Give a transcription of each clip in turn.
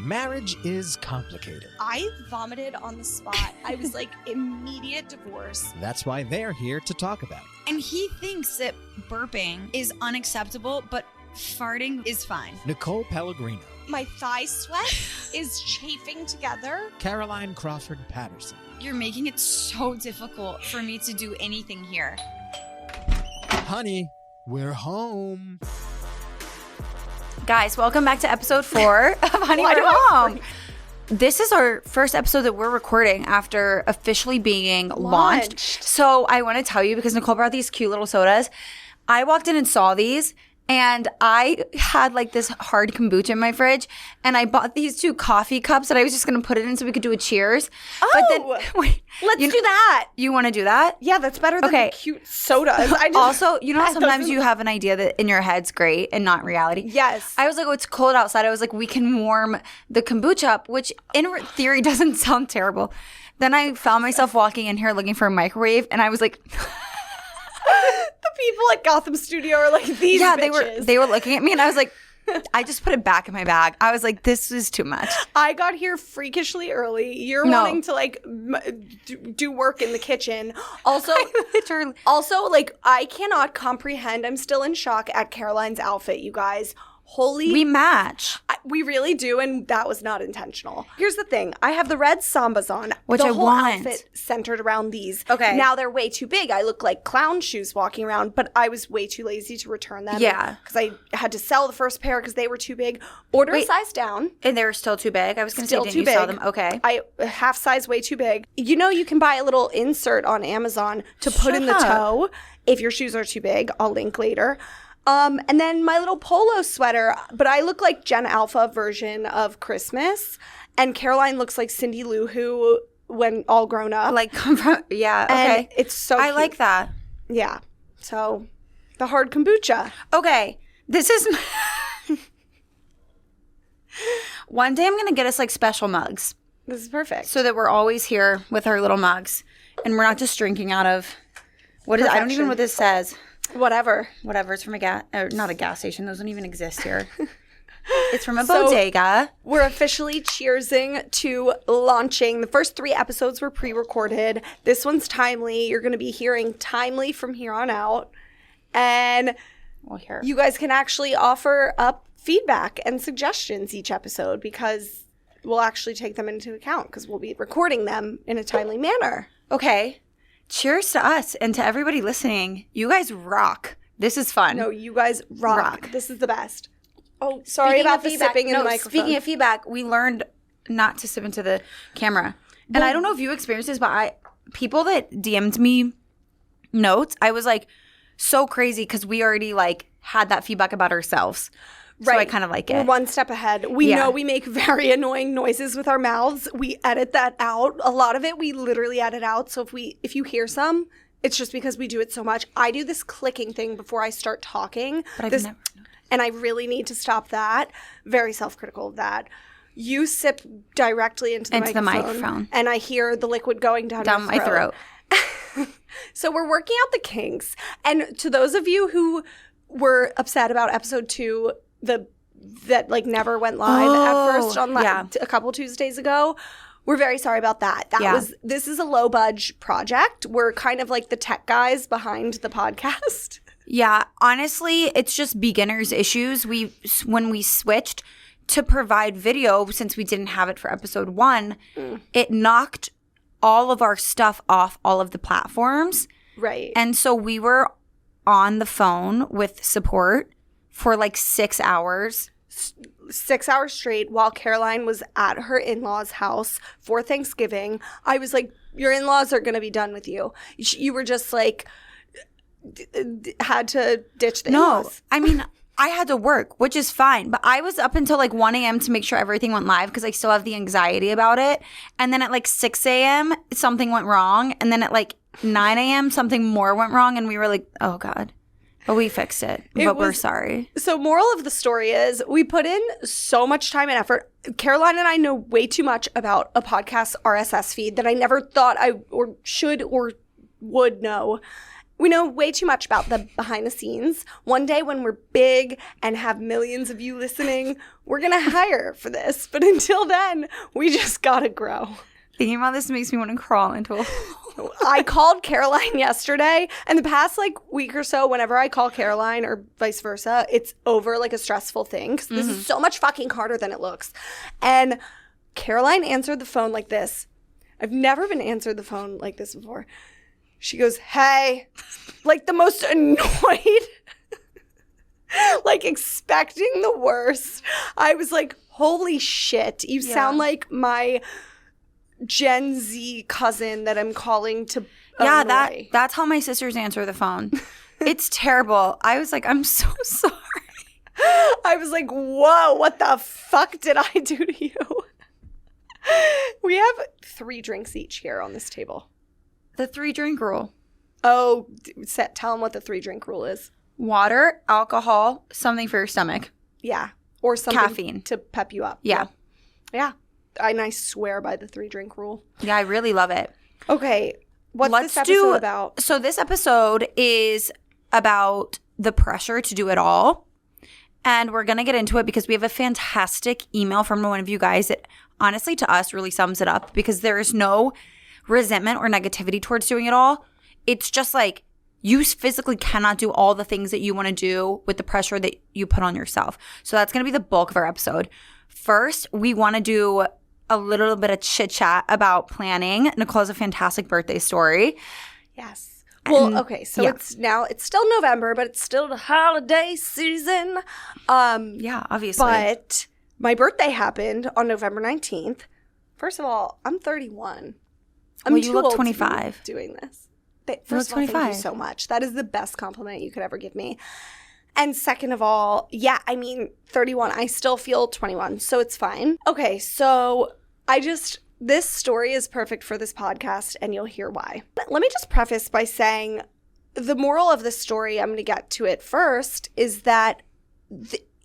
Marriage is complicated. I vomited on the spot. I was like, immediate divorce. That's why they're here to talk about it. And he thinks that burping is unacceptable, but farting is fine. Nicole Pellegrino. My thigh sweat is chafing together. Caroline Crawford Patterson. You're making it so difficult for me to do anything here. Honey, we're home. Guys, welcome back to episode 4 of Honey, We're Home. This is our first episode that we're recording after officially being launched. So I want to tell you, because Nicole brought these cute little sodas. I walked in and saw these, and I had like this hard kombucha in my fridge, and I bought these 2 coffee cups that I was just going to put it in so we could do a cheers. Oh, but then, wait, let's do that. You want to do that? Yeah, that's better than the cute sodas. Also, you know how sometimes you have an idea that in your head's great and not reality? Yes. I was like, oh, it's cold outside. I was like, we can warm the kombucha up, which in theory doesn't sound terrible. Then I found myself walking in here looking for a microwave, and I was like... The people at Gotham Studio are like, these bitches. they were looking at me, and I was like, I just put it back in my bag. I was like, this is too much. I got here freakishly early. You're wanting to like do work in the kitchen. Also, like, I cannot comprehend. I'm still in shock at Caroline's outfit, you guys. We match. We really do, and that was not intentional. Here's the thing. I have the red Sambas on. Which I want. The whole outfit centered around these. Okay. Now they're way too big. I look like clown shoes walking around, but I was way too lazy to return them. Yeah. Because I had to sell the first pair because they were too big. Order a size down. And they were still too big? I was going to say, didn't you sell them? Okay. Half size way too big. You know, you can buy a little insert on Amazon to put in the toe if your shoes are too big. I'll link later. And then my little polo sweater, but I look like Gen Alpha version of Christmas, and Caroline looks like Cindy Lou Who when all grown up. Like, yeah, okay. And it's so cute. I like that. Yeah. So, the hard kombucha. Okay. This is... One day I'm going to get us, like, special mugs. This is perfect. So that we're always here with our little mugs, and we're not just drinking out of... I don't even know what this says. Whatever. It's from not a gas station. Those don't even exist here. It's from a bodega. We're officially cheersing to launching. The first 3 episodes were pre-recorded. This one's timely. You're going to be hearing timely from here on out. And you guys can actually offer up feedback and suggestions each episode, because we'll actually take them into account because we'll be recording them in a timely manner. Okay. Cheers to us and to everybody listening. You guys rock. This is fun. No, you guys rock. This is the best. Oh, sorry about the sipping in the microphone. Speaking of feedback, we learned not to sip into the camera. And I don't know if you experienced this, but people that DM'd me notes, I was like so crazy because we already like had that feedback about ourselves. So I kind of like it. We're one step ahead. We know we make very annoying noises with our mouths. We edit that out. A lot of it we literally edit out. So if you hear some, it's just because we do it so much. I do this clicking thing before I start talking. But I've never. And I really need to stop that. Very self-critical of that. You sip directly into the microphone. And I hear the liquid going down my throat. So we're working out the kinks. And to those of you who were upset about episode 2, that like never went live at first on a couple Tuesdays ago, we're very sorry about that. This is a low budge project. We're kind of like the tech guys behind the podcast. Yeah, honestly, it's just beginners issues. When we switched to provide video, since we didn't have it for episode 1, it knocked all of our stuff off all of the platforms. Right. And so we were on the phone with support for like 6 hours. 6 hours straight while Caroline was at her in-laws' house for Thanksgiving. I was like, your in-laws are going to be done with you. You were just like, had to ditch the in-laws. I mean, I had to work, which is fine. But I was up until like 1 a.m. to make sure everything went live because I still have the anxiety about it. And then at like 6 a.m., something went wrong. And then at like 9 a.m., something more went wrong. And we were like, oh, God. But we fixed it. But we're sorry. So moral of the story is we put in so much time and effort. Caroline and I know way too much about a podcast RSS feed that I never thought I should or would know. We know way too much about the behind the scenes. One day when we're big and have millions of you listening, we're going to hire for this. But until then, we just got to grow. Thinking about this makes me want to crawl into a hole. I called Caroline yesterday, and the past week or so, whenever I call Caroline or vice versa, it's over a stressful thing because this is so much fucking harder than it looks. And Caroline answered the phone like this. I've never been answered the phone like this before. She goes, hey, the most annoyed, expecting the worst. I was like, holy shit, you sound like my Gen Z cousin that I'm calling to annoy. That's how my sisters answer the phone. It's terrible. I was like, I'm so sorry. I was like, whoa, what the fuck did I do to you? We have 3 drinks each here on this table. The 3-drink rule. Oh, tell them what the 3-drink rule is. Water, alcohol, something for your stomach. Yeah. Or something caffeine to pep you up. Yeah. Yeah. And I swear by the 3-drink rule. Yeah, I really love it. Okay. What's this episode about? So this episode is about the pressure to do it all. And we're going to get into it because we have a fantastic email from one of you guys that honestly to us really sums it up because there is no resentment or negativity towards doing it all. It's just you physically cannot do all the things that you want to do with the pressure that you put on yourself. So that's going to be the bulk of our episode. First, we want to do a little bit of chit chat about planning. Nicole has a fantastic birthday story. Yes. Well, okay. So it's still November, but it's still the holiday season. Yeah, obviously. But my birthday happened on November 19th. First of all, I'm 31. You look 25. Doing this. First of all, thank you so much. That is the best compliment you could ever give me. And second of all, 31. I still feel 21, so it's fine. Okay, so this story is perfect for this podcast, and you'll hear why. Let me just preface by saying the moral of the story, I'm going to get to it first, is that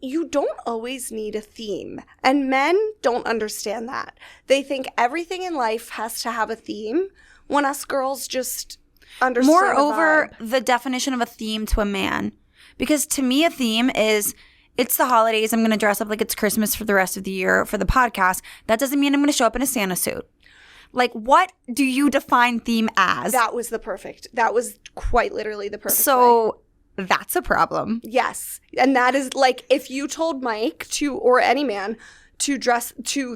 you don't always need a theme. And men don't understand that. They think everything in life has to have a theme, when us girls just understand Moreover, the definition of a theme to a man. Because to me, a theme is, it's the holidays, I'm going to dress up like it's Christmas for the rest of the year for the podcast. That doesn't mean I'm going to show up in a Santa suit. What do you define theme as? That was quite literally the perfect way. That's a problem. Yes. And that is if you told Mike or any man to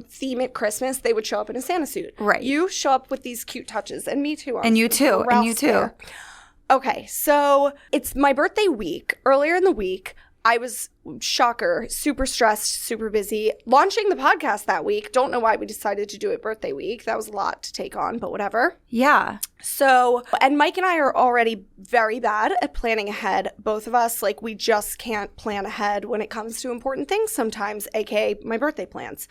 theme it Christmas, they would show up in a Santa suit. Right. You show up with these cute touches, and me too. And you too. And you too. There. Okay. So it's my birthday week. Earlier in the week, I was, shocker, super stressed, super busy. Launching the podcast that week. Don't know why we decided to do it birthday week. That was a lot to take on, but whatever. Yeah. So, and Mike and I are already very bad at planning ahead. Both of us, we just can't plan ahead when it comes to important things sometimes, aka my birthday plans.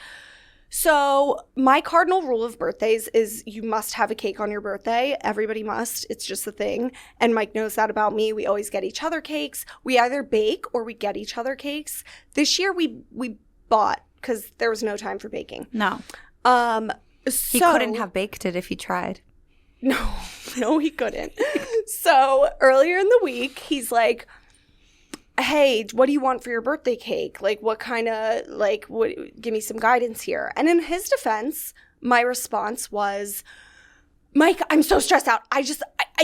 So my cardinal rule of birthdays is you must have a cake on your birthday. Everybody must. It's just a thing. And Mike knows that about me. We always get each other cakes. We either bake or we get each other cakes. This year we bought because there was no time for baking. No. He couldn't have baked it if he tried. No, he couldn't. So earlier in the week, he's like, hey, what do you want for your birthday cake? What kind of, give me some guidance here. And in his defense, my response was, Mike, I'm so stressed out. I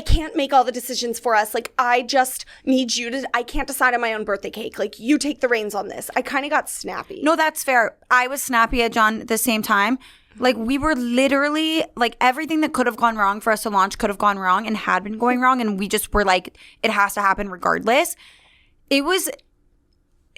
can't make all the decisions for us. I just need you to, I can't decide on my own birthday cake. You take the reins on this. I kind of got snappy. No, that's fair. I was snappy at John at the same time. We were literally, everything that could have gone wrong for us to launch could have gone wrong and had been going wrong. And we just were it has to happen regardless. It was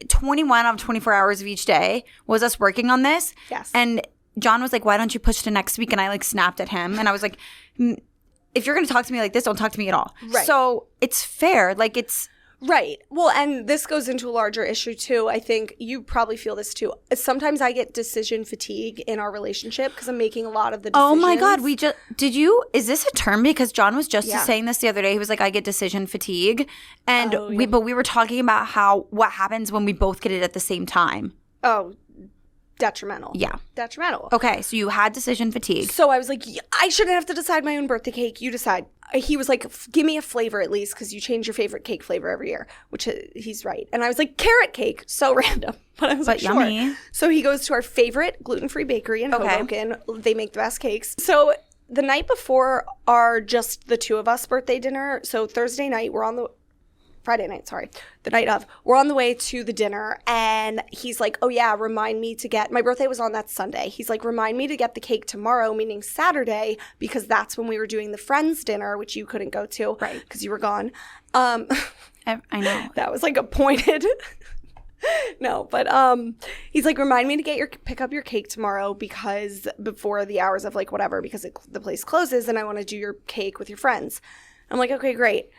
21 out of 24 hours of each day was us working on this. Yes. And John was like, why don't you push to next week? And I snapped at him. And I was like, if you're going to talk to me like this, don't talk to me at all. Right. So it's fair. It's Right. Well, and this goes into a larger issue too. I think you probably feel this too. Sometimes I get decision fatigue in our relationship because I'm making a lot of the decisions. Oh my God. Is this a term? Because John was just saying this the other day. He was like, I get decision fatigue. And we were talking about what happens when we both get it at the same time. Oh, detrimental. Yeah. Detrimental. Okay. So you had decision fatigue. So I was like, I shouldn't have to decide my own birthday cake. You decide. he was like, give me a flavor at least, because you change your favorite cake flavor every year, which he's right. And I was like, carrot cake. So random. But I was like, yummy. Sure. So he goes to our favorite gluten-free bakery in Hoboken. They make the best cakes. So the night before our just the two of us birthday dinner, so Thursday night, Friday night, sorry, the night of, we're on the way to the dinner, and he's like, oh yeah, remind me to get, my birthday was on that Sunday. He's like, remind me to get the cake tomorrow, meaning Saturday, because that's when we were doing the friends dinner, which you couldn't go to, right? Because you were gone. I know. That was like a pointed. No, but he's like, remind me to pick up your cake tomorrow, because before the hours of like whatever, because the place closes, and I want to do your cake with your friends. I'm like, okay, great.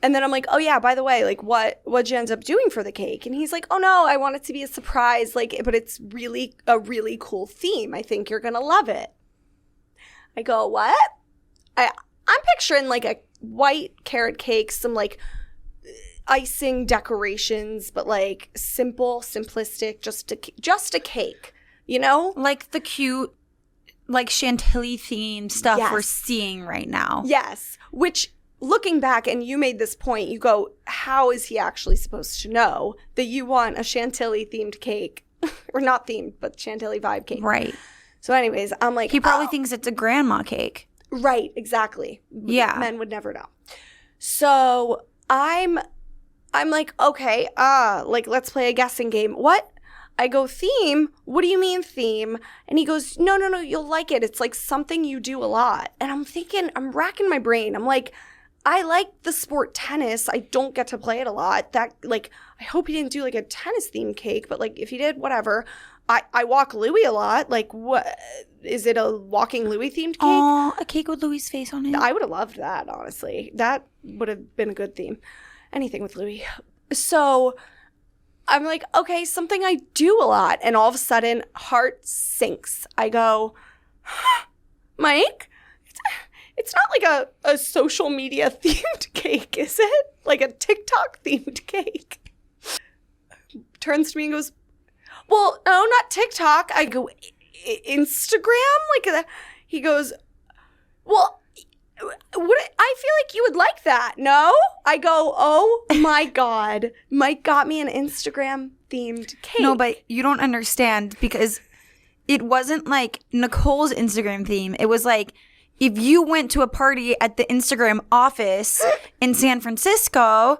And then I'm like, oh yeah, by the way, like what'd you end up doing for the cake? And he's like, oh no, I want it to be a surprise, like, but it's really a really cool theme. I think you're gonna love it. I go, what? I'm picturing like a white carrot cake, some like icing decorations, but like simple, simplistic, just a cake, you know? Like the cute, like Chantilly themed stuff we're seeing right now. Yes, which, looking back, and you made this point, you go, how is he actually supposed to know that you want a Chantilly themed cake? Or not themed, but Chantilly vibe cake. Right. So anyways, I'm like, he probably thinks it's a grandma cake. Right, exactly. Yeah. Men would never know. So I'm like, okay, like, let's play a guessing game. What? I go, theme? What do you mean theme? And he goes, no, you'll like it. It's like something you do a lot. And I'm thinking, I'm racking my brain. I'm like, I like the sport tennis. I don't get to play it a lot. That, like, I hope he didn't do like a tennis themed cake, but like if he did, whatever. I walk Louis a lot. Like, what is it, a walking Louis themed cake? Oh, a cake with Louis' face on it. I would have loved that, honestly. That would have been a good theme. Anything with Louis. So I'm like, okay, something I do a lot. And all of a sudden, heart sinks. I go, Mike, it's not like a social media themed cake, is it? Like a TikTok themed cake. Turns to me and goes, well, no, not TikTok. I go, Instagram? Like, he goes, well, I feel like you would like that. No? I go, oh my God. Mike got me an Instagram themed cake. No, but you don't understand, because it wasn't like Nicole's Instagram theme. It was like, if you went to a party at the Instagram office in San Francisco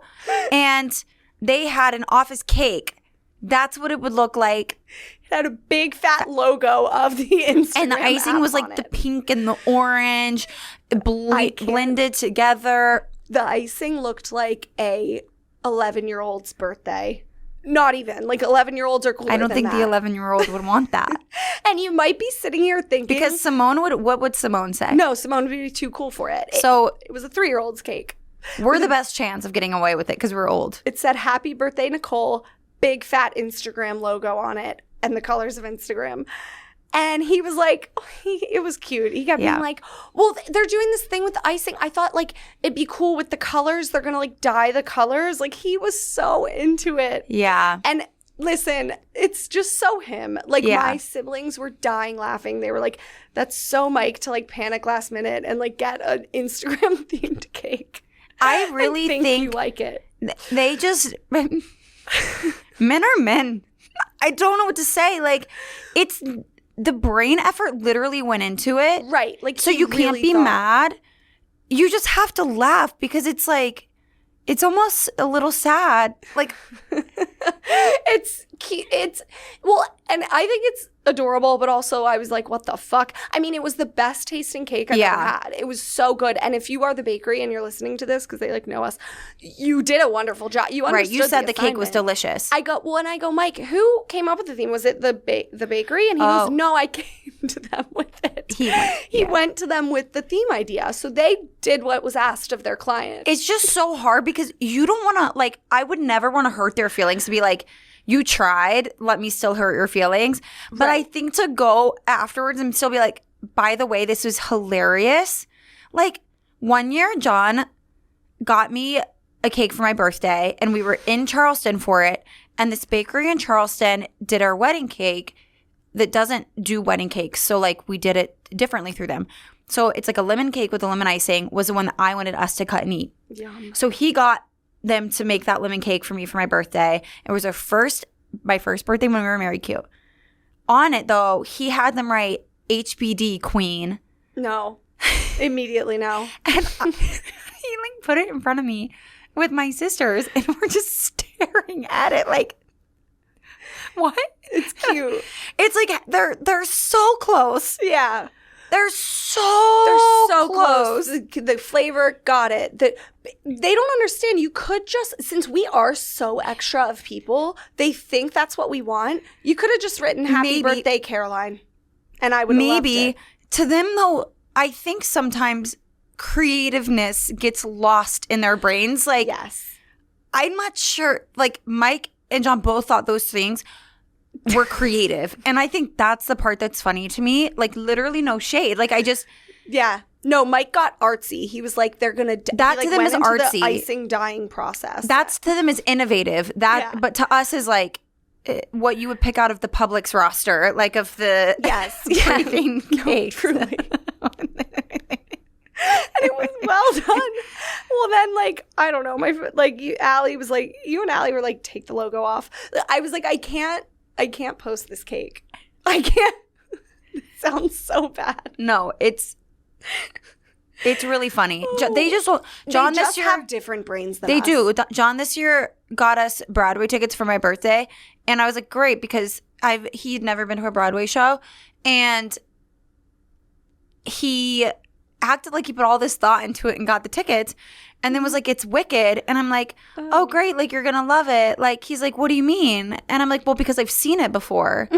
and they had an office cake, that's what it would look like. It had a big fat logo of the Instagram and the icing was like the pink and the orange blended together. The icing looked like a 11-year-old's birthday. Not even. Like, 11-year-olds are cooler than that. I don't think the 11-year-old would want that. And you might be sitting here thinking... Because Simone what would Simone say? No, Simone would be too cool for it. So it was a 3-year-old's cake. We're the best chance of getting away with it because we're old. It said, happy birthday, Nicole, big fat Instagram logo on it, and the colors of Instagram. And he was like, it was cute. He kept being like, well, they're doing this thing with the icing. I thought, like, it'd be cool with the colors. They're going to, like, dye the colors. Like, he was so into it. Yeah. And listen, it's just so him. Like, my siblings were dying laughing. They were like, that's so Mike to, like, panic last minute and, like, get an Instagram-themed cake. I really think you like it. They just... Men are men. I don't know what to say. Like, it's... The brain effort literally went into it. Right. Like, so you can't be mad. You just have to laugh because it's like, it's almost a little sad. Like, it's cute. Well, and I think it's adorable, but also I was like, what the fuck? I mean, it was the best tasting cake I've ever had. It was so good. And if you are the bakery and you're listening to this because they like know us, you did a wonderful job. You understood right. You said the assignment. Cake was delicious. I go, Mike, who came up with the theme? Was it the bakery? And he goes, no, I came to them with it. He went to them with the theme idea. So they did what was asked of their client. It's just so hard because you don't want to, like, I would never want to hurt their feelings to be like, you tried, let me still hurt your feelings. But I think to go afterwards and still be like, by the way, this was hilarious. Like, one year, John got me a cake for my birthday, and we were in Charleston for it. And this bakery in Charleston did our wedding cake that doesn't do wedding cakes. So, like, we did it differently through them. So it's like a lemon cake with a lemon icing was the one that I wanted us to cut and eat. Yum. So he got them to make that lemon cake for me for my birthday. It was my first birthday when we were married. Cute. On it, though, he had them write HBD Queen. No. Immediately no. And he like put it in front of me with my sisters, and we're just staring at it like, what? It's cute. It's like they're so close. Yeah. They're so close. The flavor, got it. They don't understand. You could just, since we are so extra of people, they think that's what we want. You could have just written happy birthday, Caroline. And I would have loved it. To them, though, I think sometimes creativeness gets lost in their brains. Like, yes. I'm not sure. Like, Mike and John both thought those things were creative. And I think that's the part that's funny to me. Like, literally no shade. Like, yeah. No, Mike got artsy. He was like, they're going to... That to them is artsy. The icing dyeing process. That's to them is innovative. But to us is like what you would pick out of the Publix roster. Like, of the... Yes. Cakes. No, truly. And it was well done. Well, then, like, I don't know. Allie was like, you and Allie were like, take the logo off. I was like, I can't post this cake. I can't. It sounds so bad. No, it's really funny. John they this year have different brains than they us. do. John this year got us Broadway tickets for my birthday, and I was like, great, because he'd never been to a Broadway show, and he acted like he put all this thought into it and got the tickets, and then was like, it's Wicked. And I'm like, oh great, like you're gonna love it. Like, he's like, what do you mean? And I'm like, well, because I've seen it before.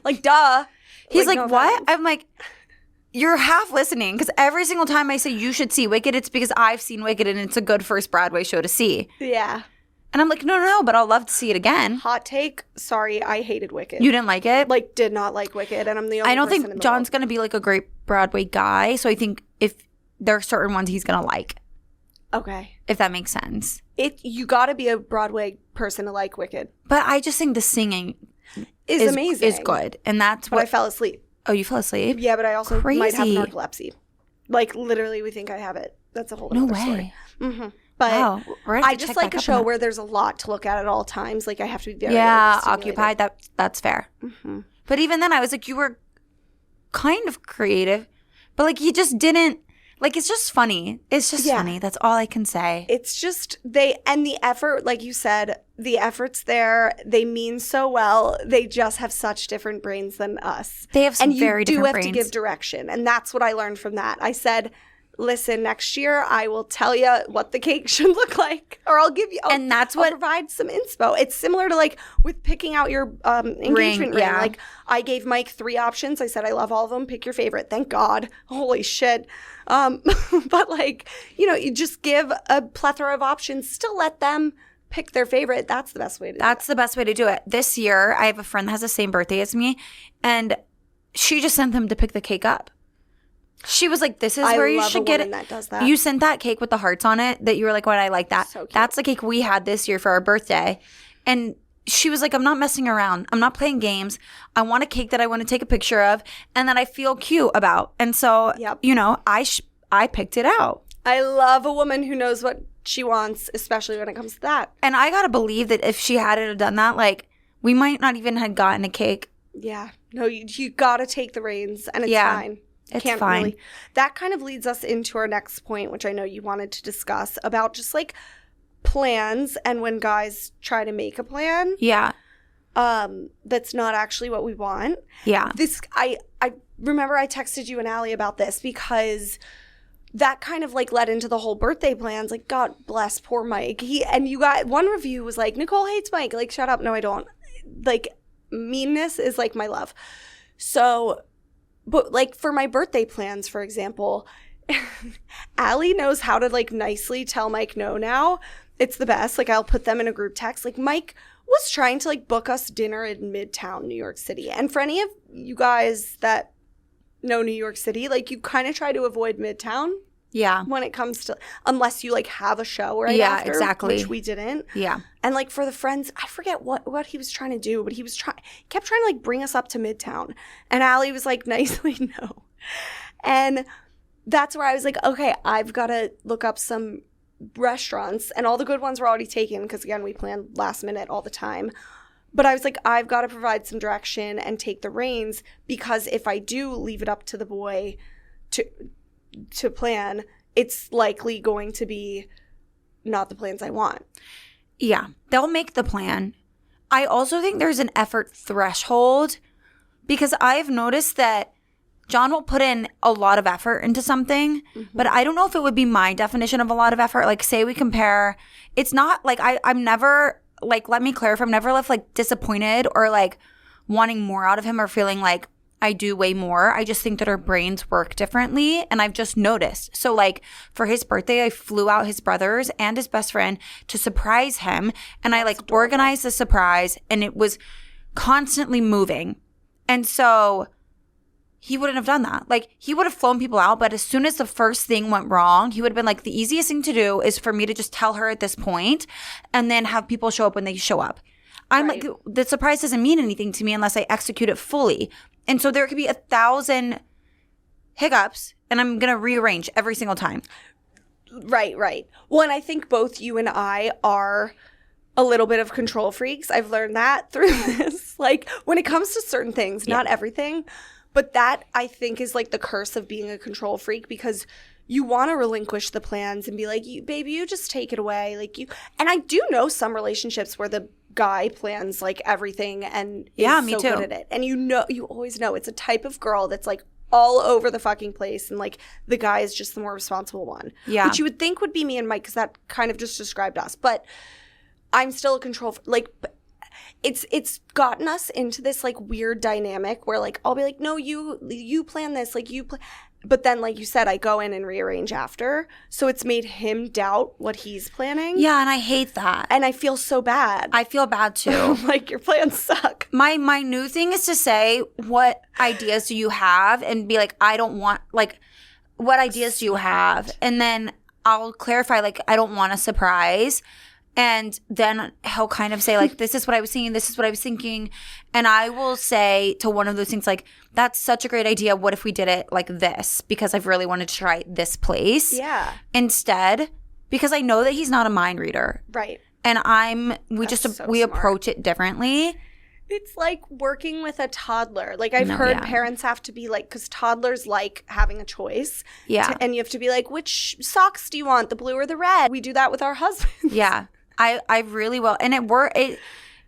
Like, duh. He's like, no what? I'm like, you're half listening, because every single time I say you should see Wicked, it's because I've seen Wicked and it's a good first Broadway show to see. Yeah. And I'm like, no, but I'll love to see it again. Hot take. Sorry, I hated Wicked. You didn't like it? Like, did not like Wicked, and I'm the only I don't person think in the John's world. going to be like a great Broadway guy, so I think if there are certain ones he's going to like. Okay. If that makes sense. You got to be a Broadway person to like Wicked. But I just think the singing is amazing. Is good. And that's what I fell asleep. Oh, you fell asleep? Yeah, but I also might have Crazy. narcolepsy. Like, literally, we think I have it. That's a whole other story. Mm-hmm. But wow. I just like a show where there's a lot to look at all times. Like, I have to be very occupied. That's fair. Mm-hmm. But even then, I was like, you were kind of creative, but like you just didn't. Like, it's just funny. It's just funny. That's all I can say. It's just and the effort, like you said, the effort's there. They mean so well. They just have such different brains than us. They have some very different brains. And you do have to give direction. And that's what I learned from that. I said, listen, next year I will tell you what the cake should look like, or I'll provide some inspo. It's similar to like with picking out your engagement ring. Yeah. Like, I gave Mike 3 options. I said, I love all of them. Pick your favorite. Thank God. Holy shit. But like, you just give a plethora of options. Still let them pick their favorite. That's the best way to do it. That's the best way to do it. This year, I have a friend that has the same birthday as me, and she just sent them to pick the cake up. She was like, this is where you should get it. That does that. You sent that cake with the hearts on it that you were like, what, I like that. So cute. That's the cake we had this year for our birthday. And she was like, I'm not messing around. I'm not playing games. I want a cake that I want to take a picture of and that I feel cute about. And so, I picked it out. I love a woman who knows what she wants, especially when it comes to that. And I got to believe that if she hadn't done that, like, we might not even have gotten a cake. Yeah. No, you got to take the reins, and it's fine. It's fine. Really. That kind of leads us into our next point, which I know you wanted to discuss, about just like plans and when guys try to make a plan. Yeah. That's not actually what we want. Yeah. I remember I texted you and Allie about this because that kind of like led into the whole birthday plans. Like, God bless poor Mike. You got one review was like, Nicole hates Mike. Like, shut up. No, I don't. Like, meanness is like my love. So, but like for my birthday plans, for example, Allie knows how to like nicely tell Mike no now. It's the best. Like, I'll put them in a group text. Like, Mike was trying to like book us dinner in Midtown, New York City. And for any of you guys that know New York City, like, you kind of try to avoid Midtown. Yeah. When it comes to, unless you like have a show right after. Exactly. Which we didn't. Yeah. And like for the friends, I forget what he was trying to do, but he kept trying to like bring us up to Midtown. And Allie was like nicely no. And that's where I was like, okay, I've got to look up some restaurants. And all the good ones were already taken because, again, we plan last minute all the time. But I was like, I've got to provide some direction and take the reins, because if I do leave it up to the boy to plan, it's likely going to be not the plans I want. Yeah, they'll make the plan. I also think there's an effort threshold, because I've noticed that John will put in a lot of effort into something, but I don't know if it would be my definition of a lot of effort. Like, say we compare, it's not like I'm never, like, let me clarify, I'm never left like disappointed or like wanting more out of him or feeling like I do way more. I just think that our brains work differently, and I've just noticed. So like for his birthday, I flew out his brothers and his best friend to surprise him, and I like organized the surprise, and it was constantly moving. And so he wouldn't have done that. Like, he would have flown people out, but as soon as the first thing went wrong, he would have been like, the easiest thing to do is for me to just tell her at this point and then have people show up when they show up. I'm like, the surprise doesn't mean anything to me unless I execute it fully. And so there could be 1,000 hiccups, and I'm going to rearrange every single time. Right. Well, and I think both you and I are a little bit of control freaks. I've learned that through this. Like, when it comes to certain things, not everything, but that I think is like the curse of being a control freak, because you want to relinquish the plans and be like, baby, you just take it away. Like, you, and I do know some relationships where the guy plans like everything and is me so too. good at it. And you always know it's a type of girl that's like all over the fucking place, and like the guy is just the more responsible one. Yeah. Which you would think would be me and Mike, because that kind of just described us. But I'm still a control like, it's gotten us into this like weird dynamic where like I'll be like, no, you plan this, like you plan. But then, like you said, I go in and rearrange after. So it's made him doubt what he's planning. Yeah, and I hate that. And I feel so bad. I feel bad too. Like, your plans suck. My new thing is to say, what ideas do you have? And be like, I don't want, like, what ideas do you have? And then I'll clarify, like, I don't want a surprise. And then he'll kind of say, like, this is what I was thinking, this is what I was thinking. And I will say to one of those things, like, that's such a great idea. What if we did it like this? Because I've really wanted to try this place. Yeah. Instead, because I know that he's not a mind reader. Right. And we approach it differently. It's like working with a toddler. Like, I've heard parents have to be like, because toddlers like having a choice. Yeah. And you have to be like, which socks do you want, the blue or the red? We do that with our husbands. Yeah. I really will. And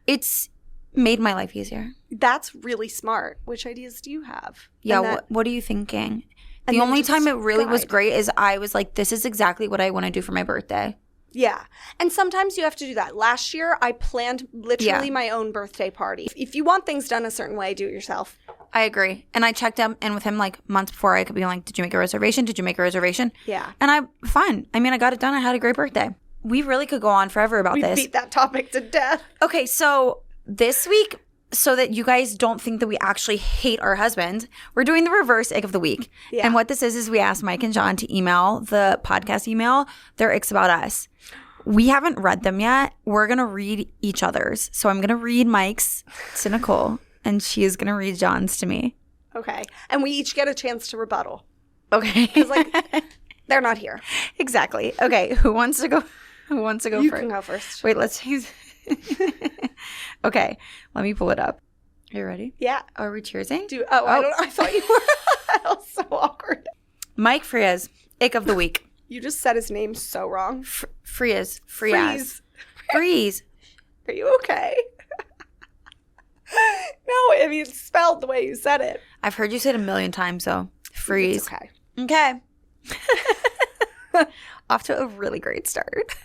it's made my life easier. That's really smart. Which ideas do you have? Yeah, what are you thinking? The only time it really was great is I was like, this is exactly what I want to do for my birthday. Yeah. And sometimes you have to do that. Last year, I planned literally my own birthday party. If you want things done a certain way, do it yourself. I agree. And I checked in with him like months before. I could be like, did you make a reservation? Did you make a reservation? Yeah. And fine. I mean, I got it done. I had a great birthday. We really could go on forever about this. We beat that topic to death. Okay, so this week, so that you guys don't think that we actually hate our husbands, we're doing the reverse ick of the week. Yeah. And what this is we asked Mike and John to email the podcast email their icks about us. We haven't read them yet. We're going to read each other's. So I'm going to read Mike's to Nicole, and she is going to read John's to me. Okay. And we each get a chance to rebuttal. Okay. Because, like, they're not here. Exactly. Okay. Who wants to go? Who wants to go you first? You can go first. Wait, let's use... Okay. Let me pull it up. Are you ready? Yeah. Are we cheersing? I don't know. I thought you were. That was so awkward. Mike Frias, ick of the week. You just said his name so wrong. Frias. Freeze. Are you okay? No, I mean, it's spelled the way you said it. I've heard you say it a million times, so freeze. It's okay. Okay. Off to a really great start.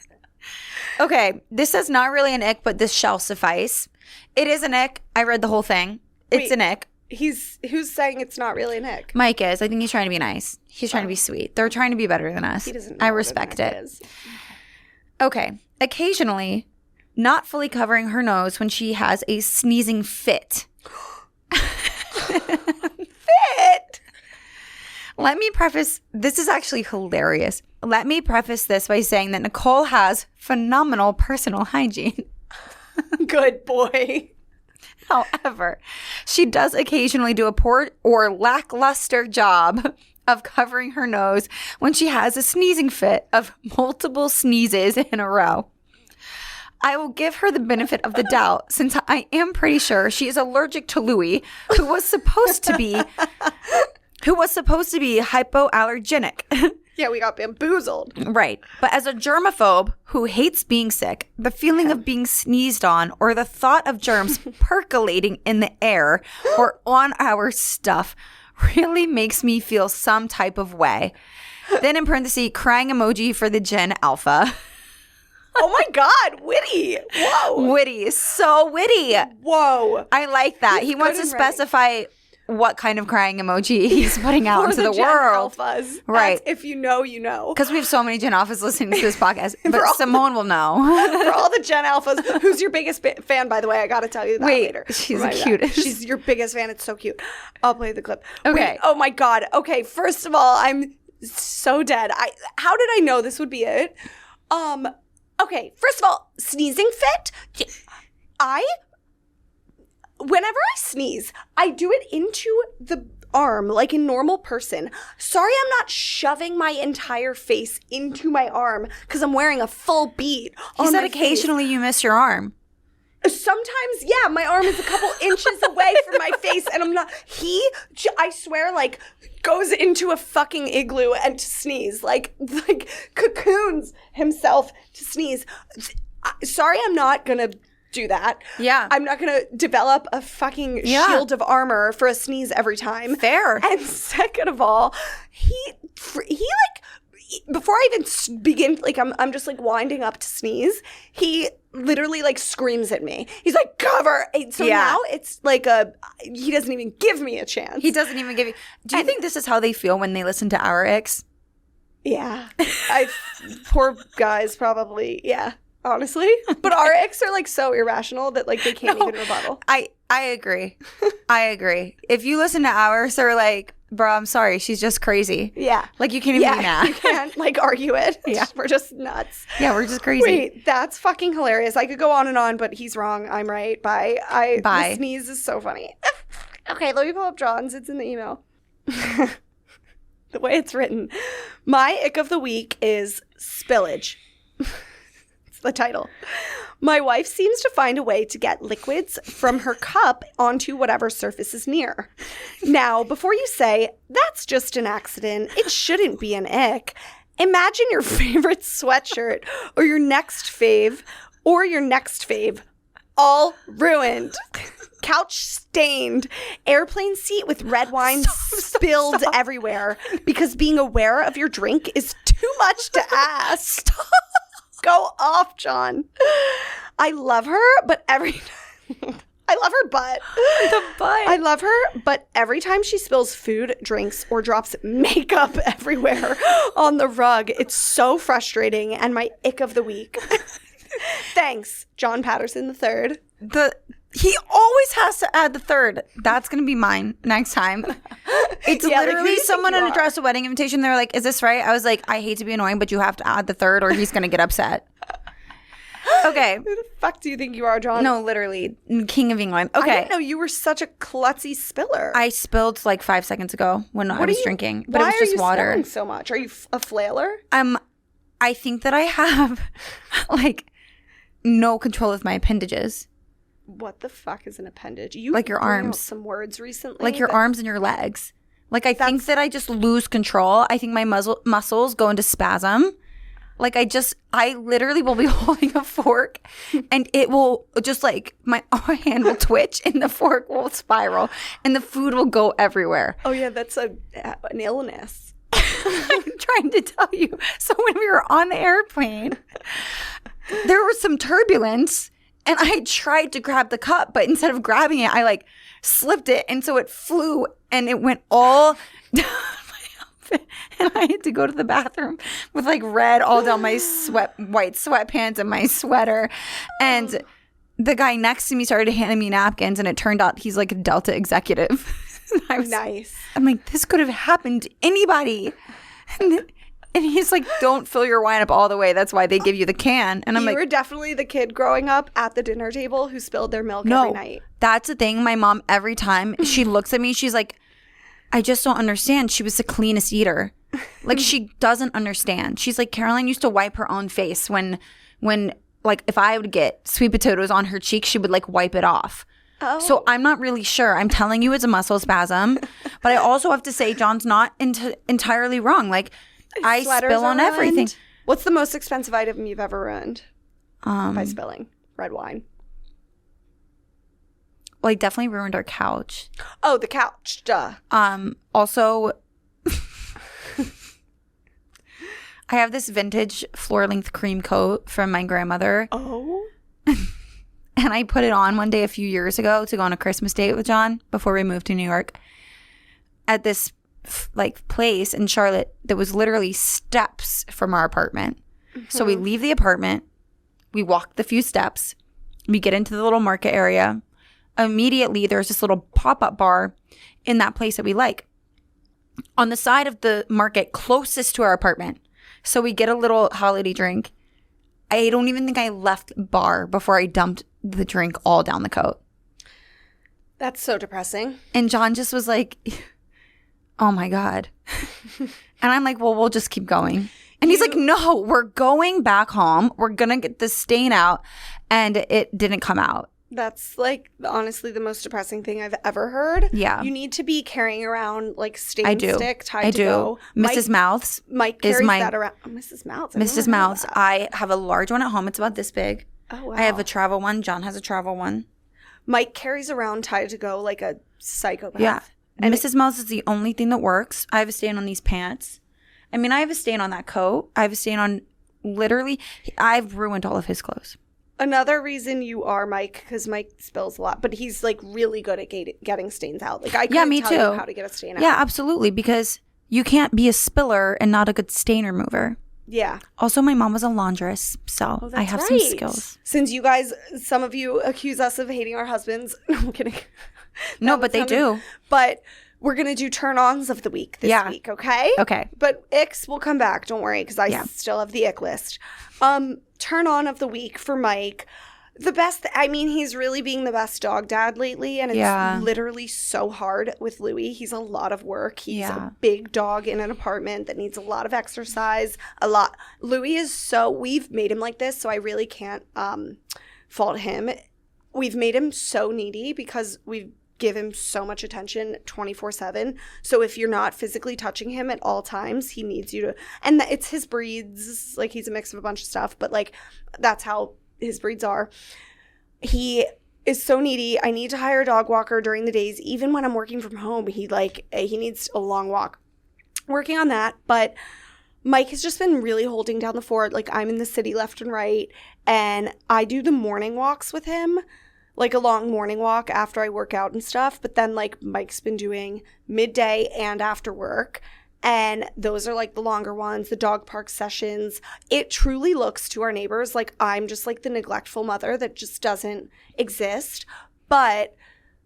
Okay, this is not really an ick, but this shall suffice. It is an ick. I read the whole thing. It's an ick. Who's saying it's not really an ick? Mike is. I think he's trying to be nice. He's trying to be sweet. They're trying to be better than us. He doesn't know I respect it. Is. Okay. Occasionally, not fully covering her nose when she has a sneezing fit. Fit? Let me preface, this is actually hilarious. Let me preface this by saying that Nicole has phenomenal personal hygiene. Good boy. However, she does occasionally do a poor or lackluster job of covering her nose when she has a sneezing fit of multiple sneezes in a row. I will give her the benefit of the doubt since I am pretty sure she is allergic to Louis, who was supposed to be hypoallergenic. Yeah, we got bamboozled. Right. But as a germaphobe who hates being sick, the feeling of being sneezed on or the thought of germs percolating in the air or on our stuff really makes me feel some type of way. Then in parentheses, crying emoji for the Gen Alpha. Oh my God, witty. Whoa. Witty. So witty. Whoa. I like that. He wants to specify what kind of crying emoji he's putting out into the world. Alphas. Right. That's if you know, you know. Because we have so many Gen Alphas listening to this podcast. But Simone will know. For all the Gen Alphas, who's your biggest fan, by the way? I got to tell you that later. She's the cutest. She's your biggest fan. It's so cute. I'll play the clip. Okay. Wait, oh my God. Okay, first of all, I'm so dead. How did I know this would be it? Okay, first of all, sneezing fit. Whenever I sneeze, I do it into the arm like a normal person. Sorry, I'm not shoving my entire face into my arm because I'm wearing a full bead. He said occasionally you miss your arm. Sometimes, yeah, my arm is a couple inches away from my face and I'm not. I swear, like, goes into a fucking igloo and to sneeze. Like cocoons himself to sneeze. Sorry, I'm not going to do that. Yeah. I'm not going to develop a fucking shield of armor for a sneeze every time. Fair. And second of all, he before I even begin, like, I'm just, like, winding up to sneeze, he literally, like, screams at me. He's like, cover. So now it's like he doesn't even give me a chance. He doesn't even give you. Do you think this is how they feel when they listen to our icks? Yeah. Poor guys, probably. Yeah. Honestly. But our icks are, like, so irrational that, like, they can't even rebuttal. I agree. I agree. If you listen to ours, they're like, bro, I'm sorry. She's just crazy. Yeah. Like, you can't even be mad. You can't, like, argue it. Yeah. We're just nuts. Yeah, we're just crazy. Wait, that's fucking hilarious. I could go on and on, but he's wrong. I'm right. Bye. Bye. The sneeze is so funny. Okay, let me pull up John's. It's in the email. The way it's written. My ick of the week is spillage. The title. My wife seems to find a way to get liquids from her cup onto whatever surface is near. Now, before you say, that's just an accident, it shouldn't be an ick, imagine your favorite sweatshirt or your next fave all ruined. Couch stained, airplane seat with red wine spilled everywhere because being aware of your drink is too much to ask. Go off, John. I love her, but I love her butt. The butt. I love her, but every time she spills food, drinks, or drops makeup everywhere on the rug, it's so frustrating and my ick of the week. Thanks, John Patterson III. He always has to add the third. That's going to be mine next time. It's literally someone on a wedding invitation. They're like, is this right? I was like, I hate to be annoying, but you have to add the third or he's going to get upset. Okay. Who the fuck do you think you are, John? No, literally. King of England. Okay. I didn't know you were such a klutzy spiller. I spilled like 5 seconds ago when I was drinking. But it was just water. Why are you spilling so much? Are you a flailer? I think that I have like no control of my appendages. What the fuck is an appendage? You like your arms. Some words recently. Like your arms and your legs. Like I think that I just lose control. I think my muscles go into spasm. Like I literally will be holding a fork and it will just like my hand will twitch and the fork will spiral and the food will go everywhere. Oh yeah, that's an illness. I'm trying to tell you. So when we were on the airplane, there was some turbulence. And I tried to grab the cup, but instead of grabbing it, I like slipped it. And so it flew and it went all down my outfit. And I had to go to the bathroom with like red all down my white sweatpants and my sweater. And the guy next to me started handing me napkins. And it turned out he's like a Delta executive. Nice. I'm like, this could have happened to anybody. And he's like, don't fill your wine up all the way. That's why they give you the can. And I'm like, you were definitely the kid growing up at the dinner table who spilled their milk every night. That's the thing. My mom, every time she looks at me, she's like, I just don't understand. She was the cleanest eater. Like, she doesn't understand. She's like, Caroline used to wipe her own face when like, if I would get sweet potatoes on her cheek, she would, like, wipe it off. Oh. So I'm not really sure. I'm telling you it's a muscle spasm. But I also have to say John's not entirely wrong. Like, I spill on everything. What's the most expensive item you've ever ruined by spilling? Red wine. Well, I definitely ruined our couch. Oh, the couch. Duh. Also, I have this vintage floor-length cream coat from my grandmother. Oh. And I put it on one day a few years ago to go on a Christmas date with John before we moved to New York. At this like place in Charlotte that was literally steps from our apartment. Mm-hmm. So we leave the apartment. We walk the few steps. We get into the little market area. Immediately, there's this little pop-up bar in that place that we like. On the side of the market closest to our apartment. So we get a little holiday drink. I don't even think I left bar before I dumped the drink all down the coat. That's so depressing. And John just was like, oh my God. And I'm like, well, we'll just keep going. And he's like, no, we're going back home. We're going to get this stain out. And it didn't come out. That's like honestly the most depressing thing I've ever heard. Yeah. You need to be carrying around like stain stick tied to go. Mrs. Mouths. Mike carries that around. Oh, Mrs. Mouths. Mrs. Mouths. I have a large one at home. It's about this big. Oh, wow. I have a travel one. John has a travel one. Mike carries around tied to go like a psychopath. Yeah. And Mrs. Mouths is the only thing that works. I have a stain on these pants. I mean, I have a stain on that coat. I have a stain on literally. I've ruined all of his clothes. Another reason you are Mike, because Mike spills a lot, but he's like really good at getting stains out. Like I couldn't tell you how to get a stain out. Yeah, absolutely, because you can't be a spiller and not a good stain remover. Yeah. Also, my mom was a laundress, so I have some skills. Since you guys, some of you accuse us of hating our husbands. No, I'm kidding. No, but they do. But we're going to do turn-ons of the week this week, okay? Okay. But icks will come back. Don't worry, because I still have the ick list. Turn-on of the week for Mike. The best, I mean, he's really being the best dog dad lately, and it's literally so hard with Louie. He's a lot of work. He's a big dog in an apartment that needs a lot of exercise, Louie is we've made him like this, so I really can't fault him. We've made him so needy because we give him so much attention 24/7. So if you're not physically touching him at all times, he needs you to, and it's his breeds, like he's a mix of a bunch of stuff, but like that's how his breeds are. He is so needy. I need to hire a dog walker during the days. Even when I'm working from home, he needs a long walk. Working on that, but Mike has just been really holding down the fort. Like I'm in the city left and right, and I do the morning walks with him, like a long morning walk after I work out and stuff. But then like Mike's been doing midday and after work. And those are like the longer ones, the dog park sessions. It truly looks to our neighbors like I'm just like the neglectful mother that just doesn't exist. But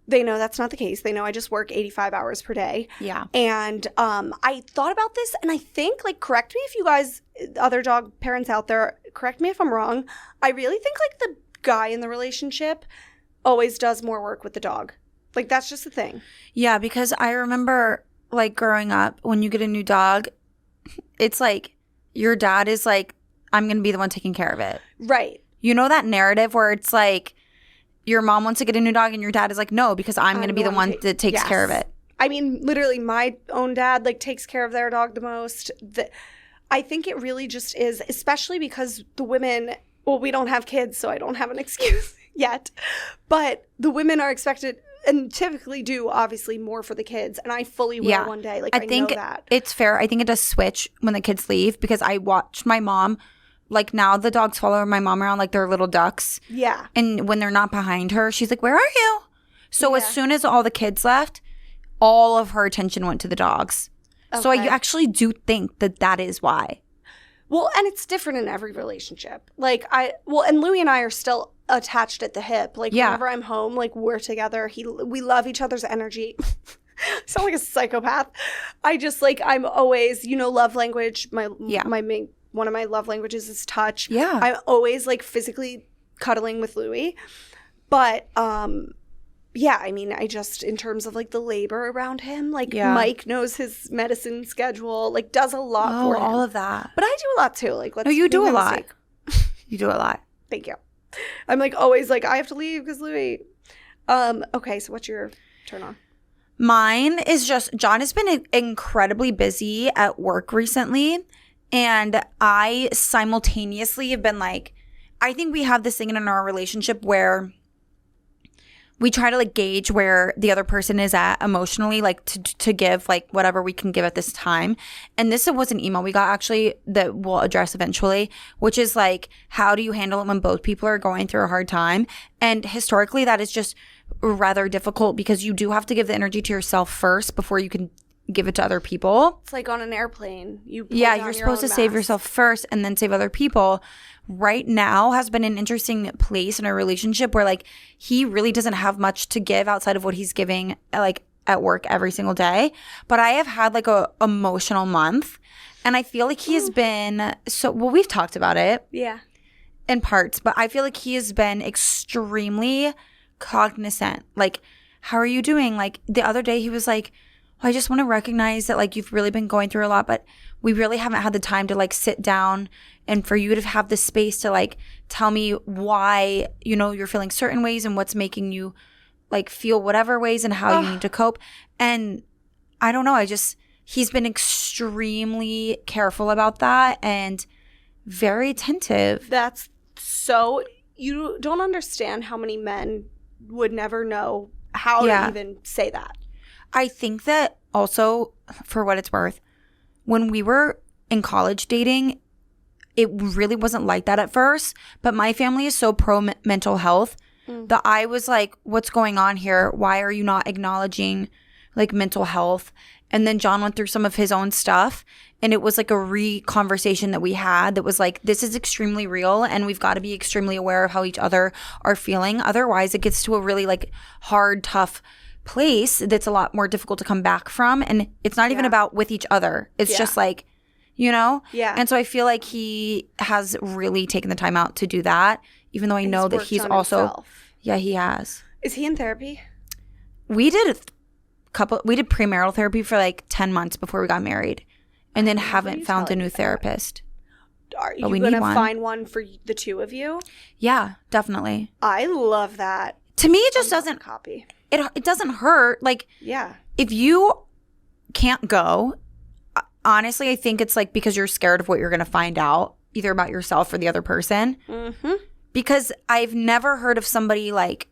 they know that's not the case. They know I just work 85 hours per day. Yeah. And I thought about this, and I think, like, correct me if you guys, other dog parents out there, correct me if I'm wrong. I really think like the guy in the relationship always does more work with the dog. Like that's just the thing. Yeah, because I remember like growing up, when you get a new dog, it's like your dad is like, I'm going to be the one taking care of it. Right. You know that narrative where it's like your mom wants to get a new dog and your dad is like, no, because I'm going to be the one that takes care of it. I mean, literally my own dad like takes care of their dog the most. I think it really just is, especially because the women, well, we don't have kids, so I don't have an excuse yet. But the women are expected and typically do obviously more for the kids, and I fully will one day. Like I think know that. It's fair. I think it does switch when the kids leave, because I watch my mom. Like now the dogs follow my mom around like they're little ducks. Yeah. And when they're not behind her, she's like, where are you? So as soon as all the kids left, all of her attention went to the dogs. Okay. So I actually do think that is why. Well, and it's different in every relationship. Like and Louie and I are still attached at the hip. Like whenever I'm home, like we're together. We love each other's energy. I sound like a psychopath. I just like, I'm always, love language. One of my love languages is touch. Yeah. I'm always like physically cuddling with Louie. But yeah, I mean, I just, in terms of like the labor around him, like Mike knows his medicine schedule, like does a lot for him. All of that. But I do a lot too. Like, let's no, you do a lot. You do a lot. Thank you. I'm like always like, I have to leave because Louis. Okay, so what's your turn on? Mine is just, John has been incredibly busy at work recently. And I simultaneously have been like, I think we have this thing in our relationship where we try to like gauge where the other person is at emotionally, like to give like whatever we can give at this time. And this was an email we got actually that we'll address eventually, which is like, how do you handle it when both people are going through a hard time? And historically, that is just rather difficult because you do have to give the energy to yourself first before you can give it to other people. It's like on an airplane. You're supposed to save yourself first and then save other people. Right now has been an interesting place in our relationship where like he really doesn't have much to give outside of what he's giving like at work every single day. But I have had like a emotional month and I feel like he has been we've talked about it. Yeah. In parts, but I feel like he has been extremely cognizant. Like, how are you doing? Like the other day he was like, I just want to recognize that like you've really been going through a lot, but we really haven't had the time to like sit down and for you to have the space to like tell me why, you know, you're feeling certain ways and what's making you like feel whatever ways and how you need to cope. And I don't know, he's been extremely careful about that and very attentive. That's so, you don't understand how many men would never know how to even say that. I think that also, for what it's worth, when we were in college dating, it really wasn't like that at first. But my family is so pro mental health that I was like, what's going on here? Why are you not acknowledging like mental health? And then John went through some of his own stuff. And it was like a conversation that we had that was like, this is extremely real. And we've got to be extremely aware of how each other are feeling. Otherwise, it gets to a really like hard, tough place that's a lot more difficult to come back from. And it's not even about with each other. It's just like, you know? Yeah. And so I feel like he has really taken the time out to do that, even though I know that he's also himself. Yeah, he has. Is he in therapy? We did premarital therapy for like 10 months before we got married and then haven't found a new therapist. Are you going to find one for the two of you? Yeah, definitely. I love that. To me, it just doesn't copy. It doesn't hurt. Like, if you can't go, honestly, I think it's like because you're scared of what you're going to find out, either about yourself or the other person. Mm-hmm. Because I've never heard of somebody like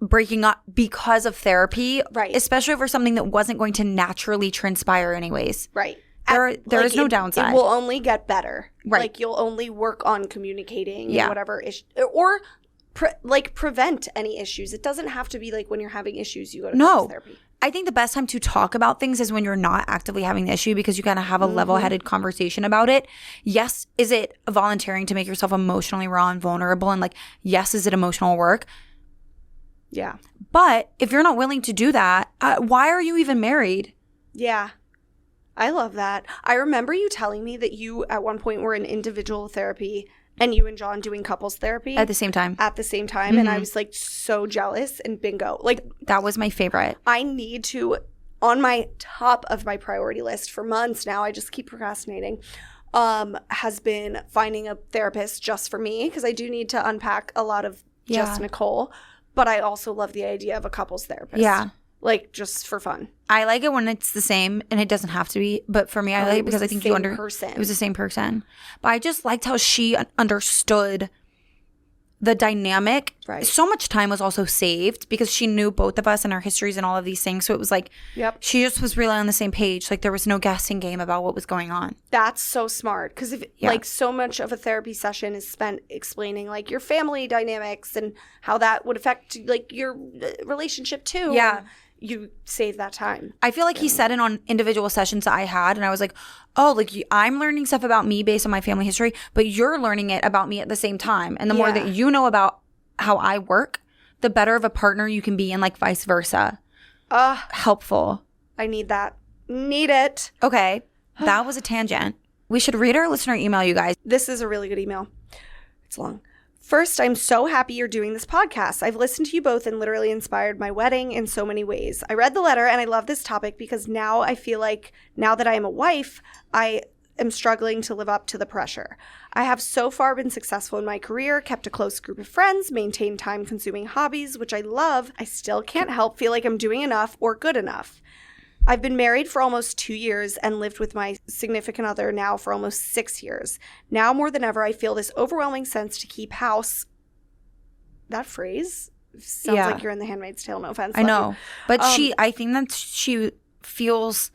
breaking up because of therapy, right? Especially over something that wasn't going to naturally transpire anyways, right? There is no downside. It will only get better, right? Like you'll only work on communicating, and whatever issue, or prevent any issues. It doesn't have to be like when you're having issues, you go to therapy. I think the best time to talk about things is when you're not actively having the issue because you kind of have a level-headed conversation about it. Yes, is it volunteering to make yourself emotionally raw and vulnerable? And like, yes, is it emotional work? Yeah. But if you're not willing to do that, why are you even married? Yeah. I love that. I remember you telling me that you at one point were in individual therapy and you and John doing couples therapy. At the same time. Mm-hmm. And I was like so jealous and bingo. Like that was my favorite. I need to, on my top of my priority list for months now, I just keep procrastinating, has been finding a therapist just for me because I do need to unpack a lot of just Nicole. But I also love the idea of a couples therapist. Yeah. Like just for fun. I like it when it's the same and it doesn't have to be. But for me, I like it because I think it was the same person. But I just liked how she understood the dynamic. Right. So much time was also saved because she knew both of us and our histories and all of these things. So it was like she just was really on the same page. Like there was no guessing game about what was going on. That's so smart because if like so much of a therapy session is spent explaining like your family dynamics and how that would affect like your relationship too. Yeah. You save that time. I feel like he said it on individual sessions that I had and I was like, oh, like I'm learning stuff about me based on my family history, but you're learning it about me at the same time. And the more that you know about how I work, the better of a partner you can be and like vice versa. Helpful. I need that. Need it. Okay. That was a tangent. We should read our listener email, you guys. This is a really good email. It's long. First, I'm so happy you're doing this podcast. I've listened to you both and literally inspired my wedding in so many ways. I read the letter and I love this topic because now I feel like now that I am a wife, I am struggling to live up to the pressure. I have so far been successful in my career, kept a close group of friends, maintained time-consuming hobbies, which I love. I still can't help feel like I'm doing enough or good enough. I've been married for almost 2 years and lived with my significant other now for almost 6 years. Now more than ever, I feel this overwhelming sense to keep house. That phrase sounds like you're in The Handmaid's Tale, no offense. I know. But I think that she feels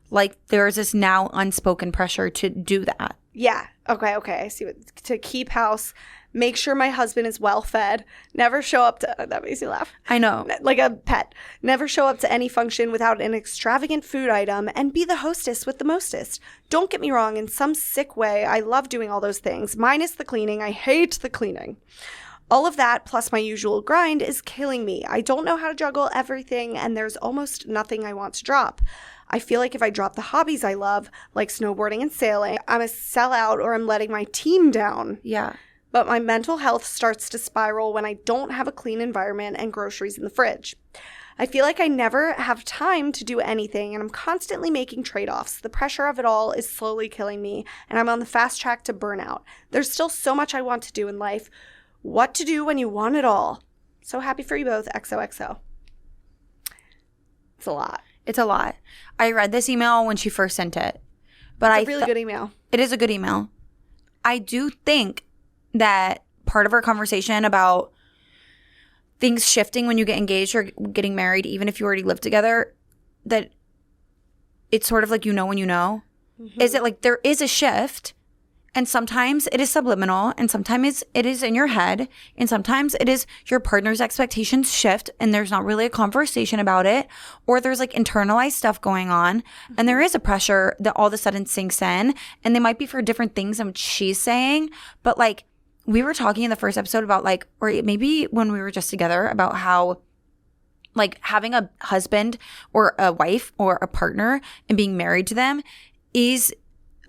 like there's this now unspoken pressure to do that. Yeah. Okay. I see to keep house, make sure my husband is well fed, never show up to, that makes me laugh. I know. Like a pet. Never show up to any function without an extravagant food item and be the hostess with the mostest. Don't get me wrong, in some sick way, I love doing all those things, minus the cleaning. I hate the cleaning. All of that, plus my usual grind, is killing me. I don't know how to juggle everything, and there's almost nothing I want to drop. I feel like if I drop the hobbies I love, like snowboarding and sailing, I'm a sellout or I'm letting my team down. Yeah. But my mental health starts to spiral when I don't have a clean environment and groceries in the fridge. I feel like I never have time to do anything, and I'm constantly making trade-offs. The pressure of it all is slowly killing me, and I'm on the fast track to burnout. There's still so much I want to do in life. What to do when you want it all. So happy for you both. XOXO. It's a lot. It's a lot. I read this email when she first sent it. But it's a really good email. It is a good email. I do think that part of our conversation about things shifting when you get engaged or getting married, even if you already live together, that it's sort of like when you know. Mm-hmm. Is it like there is a shift, and sometimes it is subliminal, and sometimes it is in your head, and sometimes it is your partner's expectations shift and there's not really a conversation about it, or there's like internalized stuff going on, and there is a pressure that all of a sudden sinks in, and they might be for different things than what she's saying. But like we were talking in the first episode about like, or maybe when we were just together, about how like having a husband or a wife or a partner and being married to them is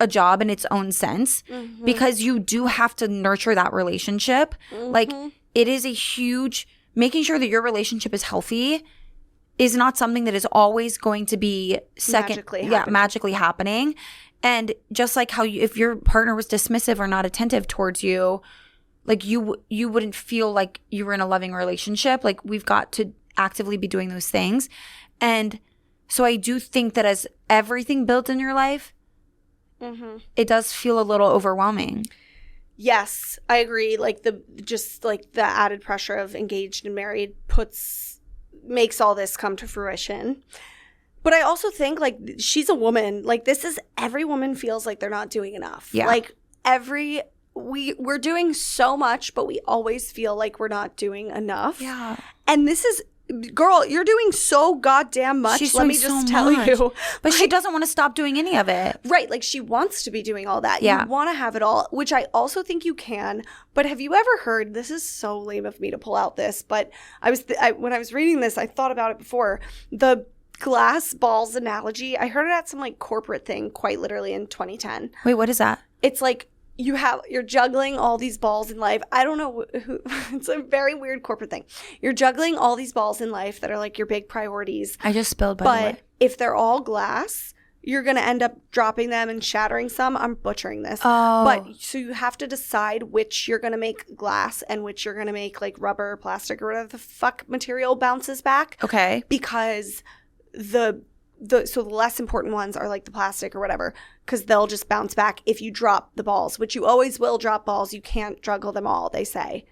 a job in its own sense, because you do have to nurture that relationship. Like it is a huge, making sure that your relationship is healthy is not something that is always going to be magically happening. And just like how if your partner was dismissive or not attentive towards you, like you wouldn't feel like you were in a loving relationship. Like we've got to actively be doing those things. And so I do think that as everything built in your life, it does feel a little overwhelming. Yes, I agree. Like the added pressure of engaged and married makes all this come to fruition. But I also think like she's a woman. Like every woman feels like they're not doing enough. Yeah. Like we're doing so much, but we always feel like we're not doing enough. Yeah. And this is, girl, you're doing so goddamn much. Let me just tell you. But she doesn't want to stop doing any of it. Right. Like she wants to be doing all that. Yeah. You want to have it all, which I also think you can. But have you ever heard, this is so lame of me to pull out this, but when I was reading this, I thought about it before. The glass balls analogy, I heard it at some like corporate thing quite literally in 2010. Wait, what is that? It's like you're juggling all these balls in life. I don't know who, it's a very weird corporate thing. You're juggling all these balls in life that are like your big priorities. I just spilled, by the way. But if they're all glass, you're going to end up dropping them and shattering some. I'm butchering this. Oh. But so you have to decide which you're going to make glass and which you're going to make like rubber or plastic or whatever the fuck material bounces back. Okay. Because the less important ones are like the plastic or whatever, because they'll just bounce back if you drop the balls, which you always will drop balls. You can't juggle them all, they say.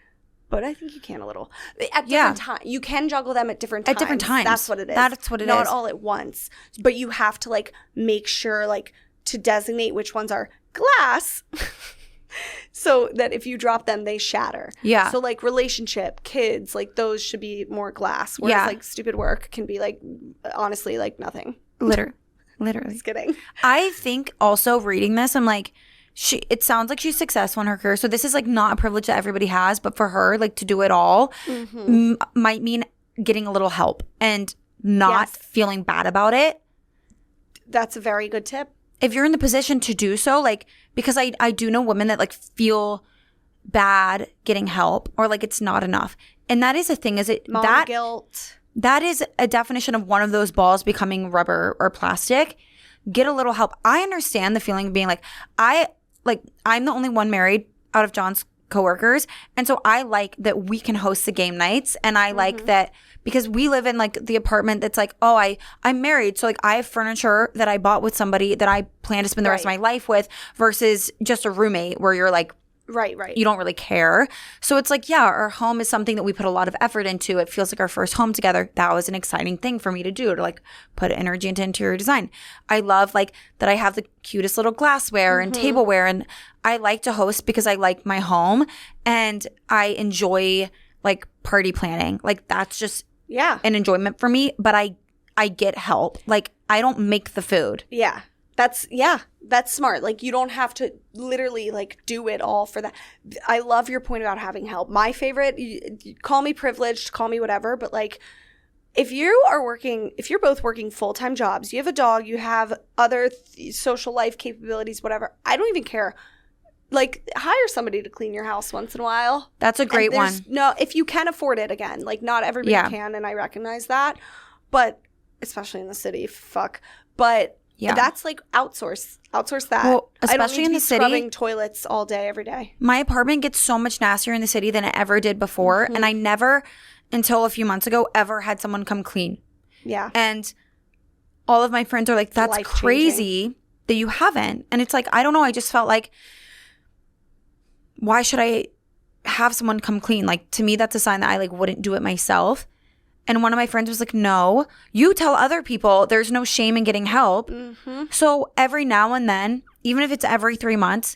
But I think you can a little. At different times. You can juggle them at different times. At different times. That's what it is. That's what it is. Not all at once. But you have to like make sure like to designate which ones are glass so that if you drop them, they shatter. Yeah. So like relationship, kids, like those should be more glass. Whereas like stupid work can be like, honestly, like nothing. Literally. Just kidding. I think also reading this, I'm like, it sounds like she's successful in her career. So this is like not a privilege that everybody has, but for her, like to do it all might mean getting a little help and not feeling bad about it. That's a very good tip. If you're in the position to do so, like, because I do know women that like feel bad getting help or like it's not enough. And that is a thing, is it Mom that guilt. That is a definition of one of those balls becoming rubber or plastic. Get a little help. I understand the feeling of being like I'm the only one married out of John's coworkers, and so I like that we can host the game nights, and I like that because we live in like the apartment that's like, oh, I'm married, so like I have furniture that I bought with somebody that I plan to spend the rest of my life with versus just a roommate where you're like, right, you don't really care. So it's like, yeah, our home is something that we put a lot of effort into. It feels like our first home together. That was an exciting thing for me to do, to like put energy into interior design. I love like that I have the cutest little glassware and tableware, and I like to host because I like my home and I enjoy like party planning. Like that's just an enjoyment for me, but I get help. Like I don't make the food. That's smart. Like you don't have to literally like do it all for that. I love your point about having help. My favorite, you call me privileged, call me whatever, but like if you're both working full-time jobs, you have a dog, you have other social life capabilities, whatever, I don't even care. Like hire somebody to clean your house once in a while. That's a great one. No, if you can afford it, again, like not everybody can, and I recognize that, but especially in the city, but that's like outsource that. Well, especially I don't need to in be the city, scrubbing toilets all day, every day. My apartment gets so much nastier in the city than it ever did before. And I never, until a few months ago, ever had someone come clean. Yeah. And all of my friends are like, that's crazy that you haven't. And it's like, I don't know. I just felt like, why should I have someone come clean? Like, to me, that's a sign that I like wouldn't do it myself. And one of my friends was like, no, you tell other people there's no shame in getting help. So every now and then, even if it's every 3 months,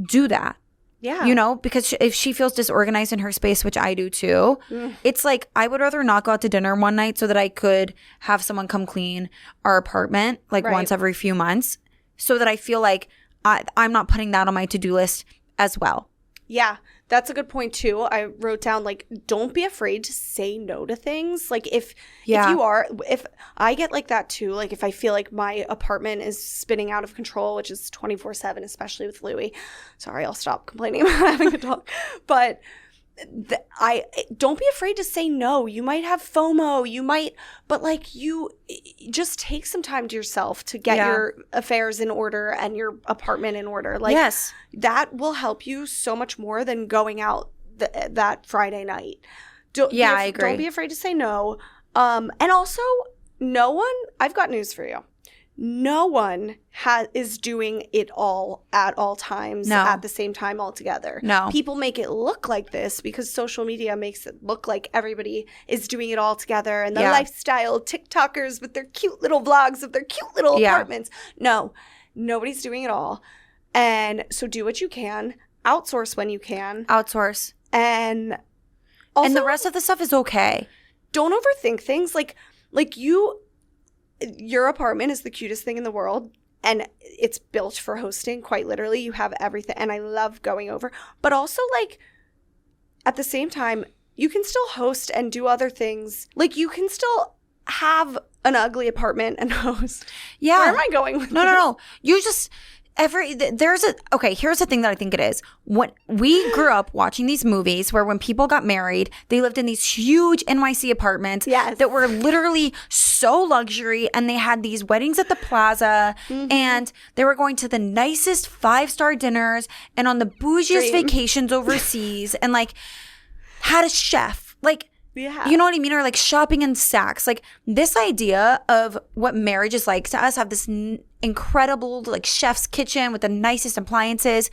do that. Yeah. You know, because if she feels disorganized in her space, which I do too, it's like I would rather not go out to dinner one night so that I could have someone come clean our apartment like once every few months, so that I feel like I'm not putting that on my to-do list as well. Yeah, that's a good point too. I wrote down like, don't be afraid to say no to things. Like if I get like that too, like if I feel like my apartment is spinning out of control, which is 24/7, especially with Louie. Sorry, I'll stop complaining about having a dog. But I don't be afraid to say no. You might have FOMO, but like you just take some time to yourself to get your affairs in order and your apartment in order. Like that will help you so much more than going out that Friday night. I agree. Don't be afraid to say no. And also, I've got news for you. No one is doing it all at all times at the same time altogether. No. People make it look like this because social media makes it look like everybody is doing it all together, and the lifestyle TikTokers with their cute little vlogs of their cute little apartments. No, nobody's doing it all. And so do what you can. Outsource when you can. Outsource. And also, and the rest of the stuff is okay. Don't overthink things. Like your apartment is the cutest thing in the world, and it's built for hosting, quite literally. You have everything, and I love going over. But also, like, at the same time, you can still host and do other things. Like, you can still have an ugly apartment and host. Yeah. Where am I going with this? No. You just... here's the thing that I think it is. When we grew up watching these movies where when people got married, they lived in these huge NYC apartments that were literally so luxury, and they had these weddings at the plaza, and they were going to the nicest 5-star dinners and on the bougiest vacations overseas, and like had a chef. Like, you know what I mean? Or like shopping in Saks. Like this idea of what marriage is like to us, have this incredible like chef's kitchen with the nicest appliances.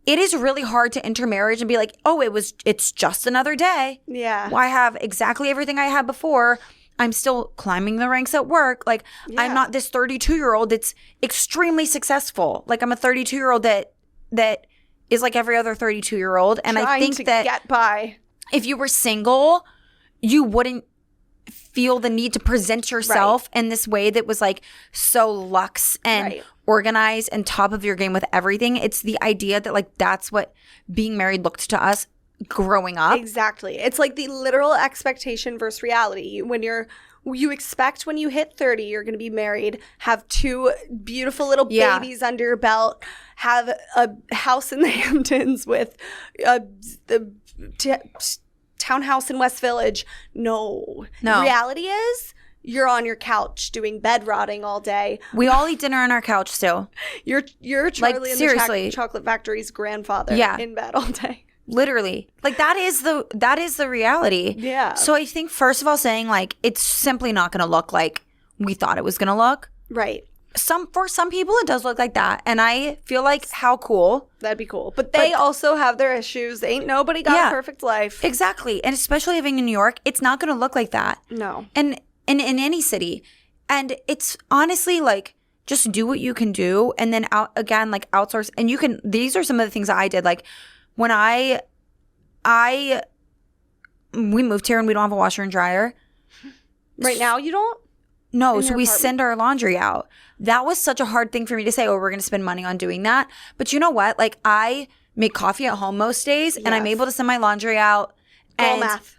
It is really hard to enter marriage and be like, oh, it's just another day. Yeah. Well, I have exactly everything I had before. I'm still climbing the ranks at work. Like I'm not this 32-year-old that's extremely successful. Like I'm a 32-year-old that is like every other 32-year-old. And I think that get by. If you were single, you wouldn't feel the need to present yourself in this way that was like so luxe and organized and top of your game with everything. It's the idea that like that's what being married looked to us growing up. Exactly. It's like the literal expectation versus reality. When you're you expect when you hit 30, you're going to be married, have 2 beautiful little babies under your belt, have a house in the Hamptons with the townhouse in West Village. No. Reality is you're on your couch doing bed rotting all day. We all eat dinner on our couch still. You're Charlie and the Chocolate Factory's grandfather in bed all day. Literally. Like that is the reality. Yeah. So I think first of all saying like it's simply not going to look like we thought it was going to look. Right. For some people it does look like that, and I feel like how cool. That'd be cool. But they also have their issues. Ain't nobody got a perfect life. Exactly. And especially living in New York, it's not going to look like that. No. And in any city. And it's honestly like just do what you can do, and then outsource. And these are some of the things that I did. Like when we moved here and we don't have a washer and dryer. Right now you don't? No, so we send our laundry out. That was such a hard thing for me to say, we're going to spend money on doing that. But you know what? Like I make coffee at home most days and I'm able to send my laundry out. Girl math.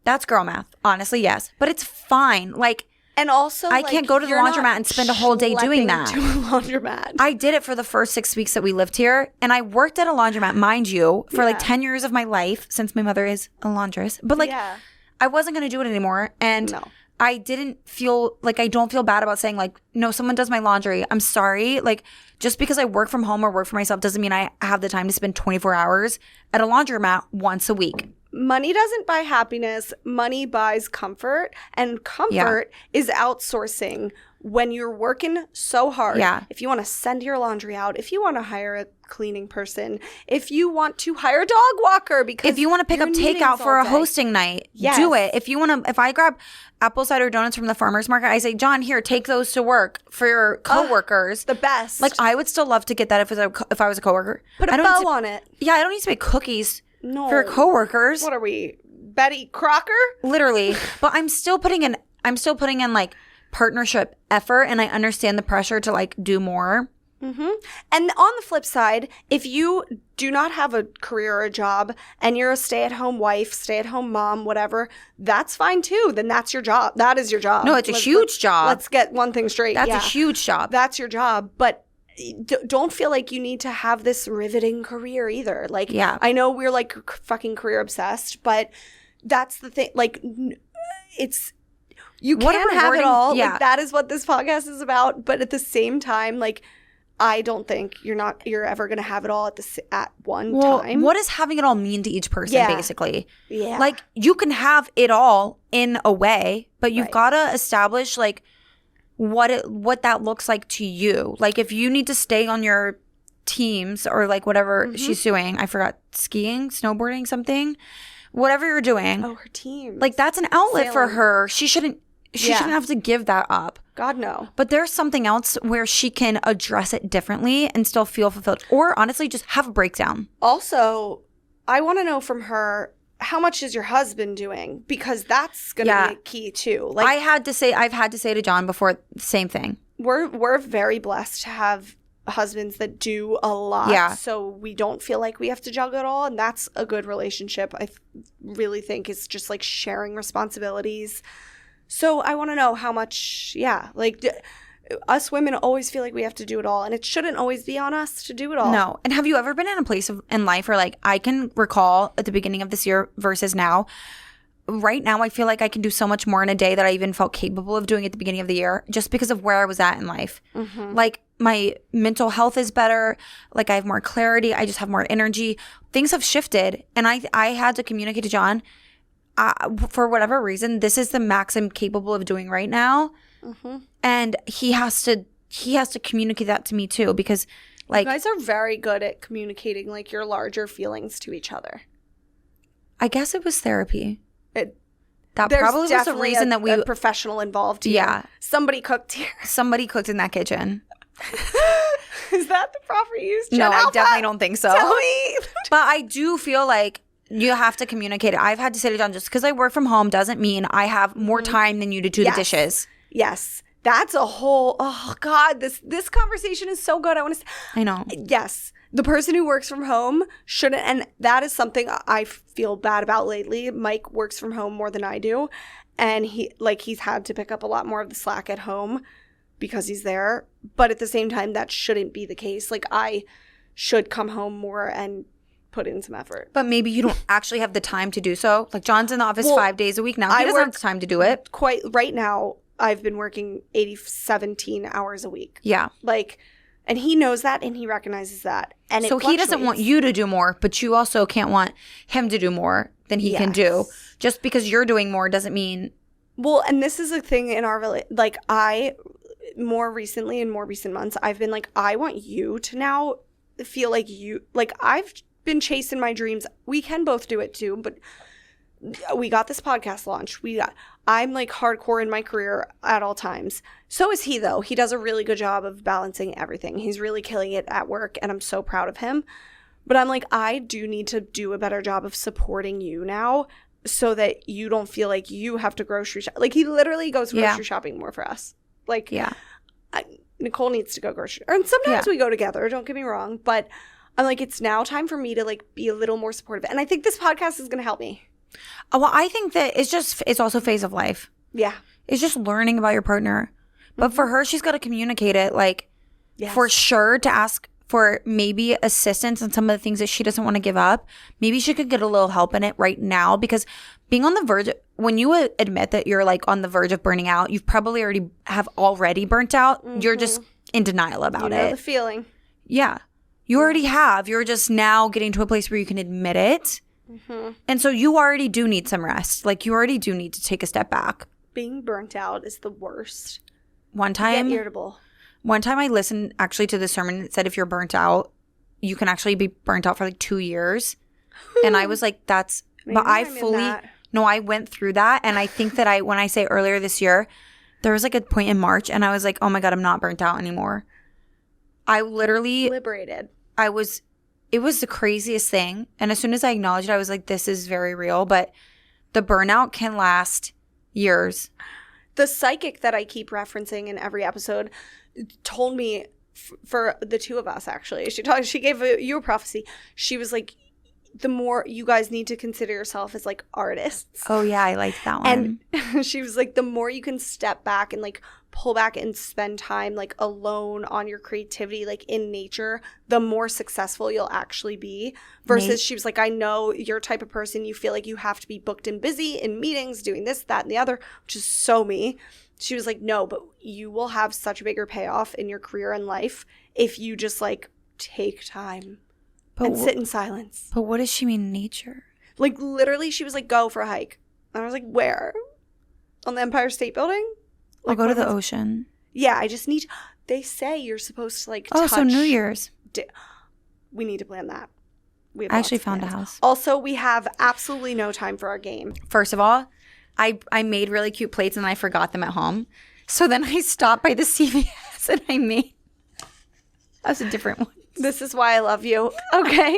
That's girl math. Honestly, yes. But it's fine. Like, and also, I can't go to the laundromat and spend a whole day doing that. To a laundromat. I did it for the first 6 weeks that we lived here. And I worked at a laundromat, mind you, for like 10 years of my life, since my mother is a laundress. But like, I wasn't going to do it anymore. And I don't feel bad about saying like, no, someone does my laundry. I'm sorry. Like, just because I work from home or work for myself doesn't mean I have the time to spend 24 hours at a laundromat once a week. Money doesn't buy happiness. Money buys comfort. And comfort is outsourcing when you're working so hard. Yeah. If you want to send your laundry out, if you want to hire a cleaning person, if you want to hire a dog walker, because if you want to pick up takeout for a hosting night, do it. If I grab apple cider donuts from the farmer's market, I say, John, here, take those to work for your coworkers. The best. Like I would still love to get that if I was a coworker. Put a bow on it. Yeah, I don't need to make cookies for coworkers. What are we, Betty Crocker? Literally. But I'm still putting in like partnership effort, and I understand the pressure to like do more. Mm-hmm. And on the flip side, if you do not have a career or a job and you're a stay-at-home wife, stay-at-home mom, whatever, that's fine too. Then that's your job. That is your job. No, it's a huge job. Let's get one thing straight. That's a huge job. That's your job. But don't feel like you need to have this riveting career either. Like, I know we're like fucking career obsessed, but that's the thing. Like, it's... You can't have it all. Yeah. Like, that is what this podcast is about. But at the same time, like, I don't think you're ever going to have it all at one time. What does having it all mean to each person, basically? Yeah. Like, you can have it all in a way, but you've got to establish, like, what that looks like to you. Like, if you need to stay on your teams or, like, whatever she's doing. I forgot. Skiing, snowboarding, something. Whatever you're doing. Oh, her team. Like, that's an outlet for her. She shouldn't have to give that up. God, no. But there's something else where she can address it differently and still feel fulfilled. Or honestly, just have a breakdown. Also, I want to know from her, how much is your husband doing? Because that's going to be key too. Like, I've had to say to John before, same thing. We're very blessed to have husbands that do a lot. Yeah. So we don't feel like we have to juggle it all. And that's a good relationship. I really think it's just like sharing responsibilities. So I want to know how much, us women always feel like we have to do it all. And it shouldn't always be on us to do it all. No. And have you ever been in a place in life where, like, I can recall at the beginning of this year versus now, right now I feel like I can do so much more in a day that I even felt capable of doing at the beginning of the year just because of where I was at in life. Mm-hmm. Like, my mental health is better. Like, I have more clarity. I just have more energy. Things have shifted. And I had to communicate to John, for whatever reason, this is the max I'm capable of doing right now. Mm-hmm. And he has to communicate that to me too, because, like, you guys are very good at communicating, like, your larger feelings to each other. I guess it was therapy. That There's probably was the reason that we a professional involved here. Yeah, somebody cooked here. Somebody cooked in that kitchen. Is that the proper use? No, I definitely don't think so. Tell me. But I do feel like you have to communicate it. I've had to say to John, just because I work from home doesn't mean I have more time than you to do the dishes. Yes. That's a whole, oh God, this conversation is so good. I know. Yes. The person who works from home shouldn't, and that is something I feel bad about lately. Mike works from home more than I do. and he's had to pick up a lot more of the slack at home because he's there. But at the same time, that shouldn't be the case. Like, I should come home more and put in some effort. But maybe you don't actually have the time to do so. Like, John's in the office 5 days a week now. He doesn't have the time to do it. Quite right now, I've been working 17 hours a week. Yeah. Like, and he knows that and he recognizes that. And so he doesn't want you to do more, but you also can't want him to do more than he can do. Just because you're doing more doesn't mean. Well, and this is a thing in our like, more recently, in more recent months, I've been like, I want you to now feel like I've been chasing my dreams. We can both do it too, but we got this podcast launched. I'm like hardcore in my career at all times. So is he, though. He does a really good job of balancing everything. He's really killing it at work, and I'm so proud of him. But I'm like, I do need to do a better job of supporting you now so that you don't feel like you have to grocery shop. Like, he literally goes grocery shopping more for us. Like, Nicole needs to go grocery. And sometimes we go together, don't get me wrong. But I'm like, it's now time for me to, like, be a little more supportive. And I think this podcast is going to help me. Oh, well, I think that it's also a phase of life. Yeah. It's just learning about your partner. But for her, she's got to communicate it, like, for sure, to ask for maybe assistance on some of the things that she doesn't want to give up. Maybe she could get a little help in it right now, because being on the verge, when you admit that you're like on the verge of burning out, you've probably already burnt out. Mm-hmm. You're just in denial about it. You know the feeling. Yeah. You already have. You're just now getting to a place where you can admit it. Mm-hmm. And so you already do need some rest. Like, you already do need to take a step back. Being burnt out is the worst. One time, you get irritable. One time I listened actually to the sermon that said if you're burnt out, you can actually be burnt out for like 2 years. And I was like, that's, maybe but I went through that. And I think that when I say earlier this year, there was like a point in March and I was like, oh my God, I'm not burnt out anymore. I literally liberated. It was the craziest thing. And as soon as I acknowledged it, I was like, this is very real. But the burnout can last years. The psychic that I keep referencing in every episode told me, for the two of us, actually, she gave you a prophecy. She was like, the more you guys need to consider yourself as like artists. Oh yeah, I like that one. And she was like, the more you can step back and like pull back and spend time like alone on your creativity, like in nature, the more successful you'll actually be. Versus she was like, I know you're a type of person, you feel like you have to be booked and busy in meetings, doing this, that, and the other, which is so me. She was like, no, but you will have such a bigger payoff in your career and life if you just like take time and sit in silence. But what does she mean, nature? Like, literally, she was like, go for a hike. And I was like, where? On the Empire State Building? Like, I'll go to the ocean. Yeah, I just need. They say you're supposed to like. Oh, so New Year's. We need to plan that. I actually found a house. Also, we have absolutely no time for our game. First of all, I made really cute plates and I forgot them at home. So then I stopped by the CVS and I made. That was a different one. This is why I love you. Okay.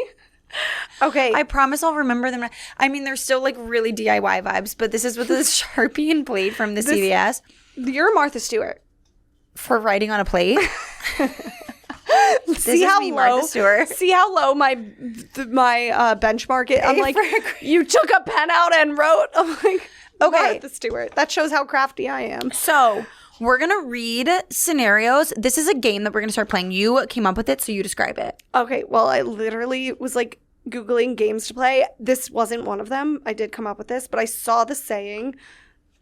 Okay. I promise I'll remember them. I mean, they're still like really DIY vibes, but this is with this Sharpie and plate from the CVS. You're Martha Stewart. For writing on a plate? See how low my benchmark is. I'm like, you took a pen out and wrote. I'm like, okay. Martha Stewart. That shows how crafty I am. So we're going to read scenarios. This is a game that we're going to start playing. You came up with it, so you describe it. Okay. Well, I literally was like Googling games to play. This wasn't one of them. I did come up with this, but I saw the saying,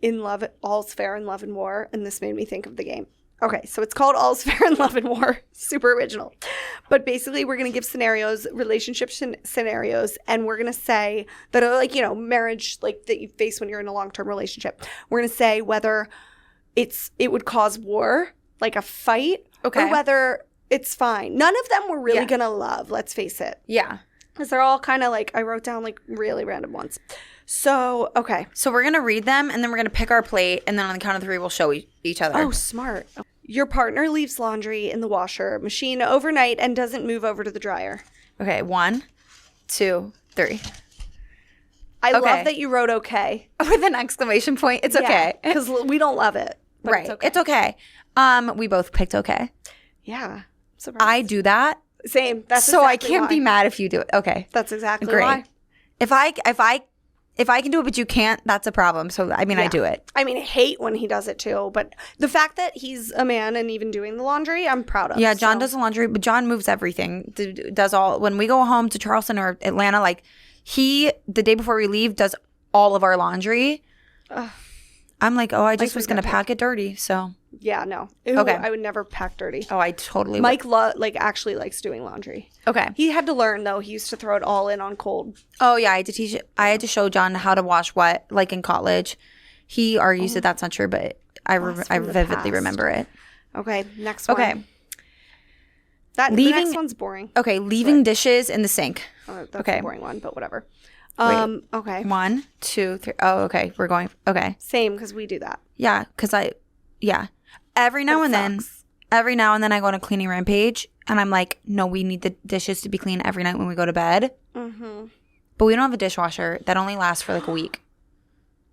in love, all's fair in love and war, and this made me think of the game. Okay, so it's called All's Fair in Love and War. Super original. But basically, we're going to give scenarios, relationship scenarios, and we're going to say that are like, you know, marriage, like that you face when you're in a long-term relationship. We're going to say whether it would cause war, like a fight, or whether it's fine. None of them we're really going to love, let's face it. Yeah. Because they're all kind of like, I wrote down like really random ones. So, okay. So we're going to read them, and then we're going to pick our plate, and then on the count of 3, we'll show each other. Oh, smart. Your partner leaves laundry in the washer machine overnight and doesn't move over to the dryer. Okay, 1, 2, 3. I love that you wrote okay. With an exclamation point. It's okay. Because we don't love it. But right. It's okay. We both picked okay. Yeah. Surprise. I do that. Same. That's so exactly I can't be mad if you do it. Okay. That's exactly Great. why. If I if I can do it but you can't, that's a problem. So, I mean, I do it. I mean, I hate when he does it too. But the fact that he's a man and even doing the laundry, I'm proud of. Yeah, John does the laundry, but John moves everything. Does all, when we go home to Charleston or Atlanta, like he, the day before we leave, does all of our laundry. I'm like, I just was going to pack it dirty. So. Yeah, no. Ew, okay. I would never pack dirty. Oh, I totally would. Mike actually likes doing laundry. Okay. He had to learn, though. He used to throw it all in on cold. Oh, yeah. I had to show John how to wash what, like in college. He argues that that's not true, but I vividly remember it. Okay, next one. Okay. The next one's boring. Okay, leaving dishes in the sink. Oh, that's a boring one, but whatever. Okay. 1, 2, 3. Oh, okay. We're going. Okay. Same, because we do that. Yeah, because every now and then I go on a cleaning rampage and I'm like, no, we need the dishes to be clean every night when we go to bed. Mm-hmm. But we don't have a dishwasher. That only lasts for like a week.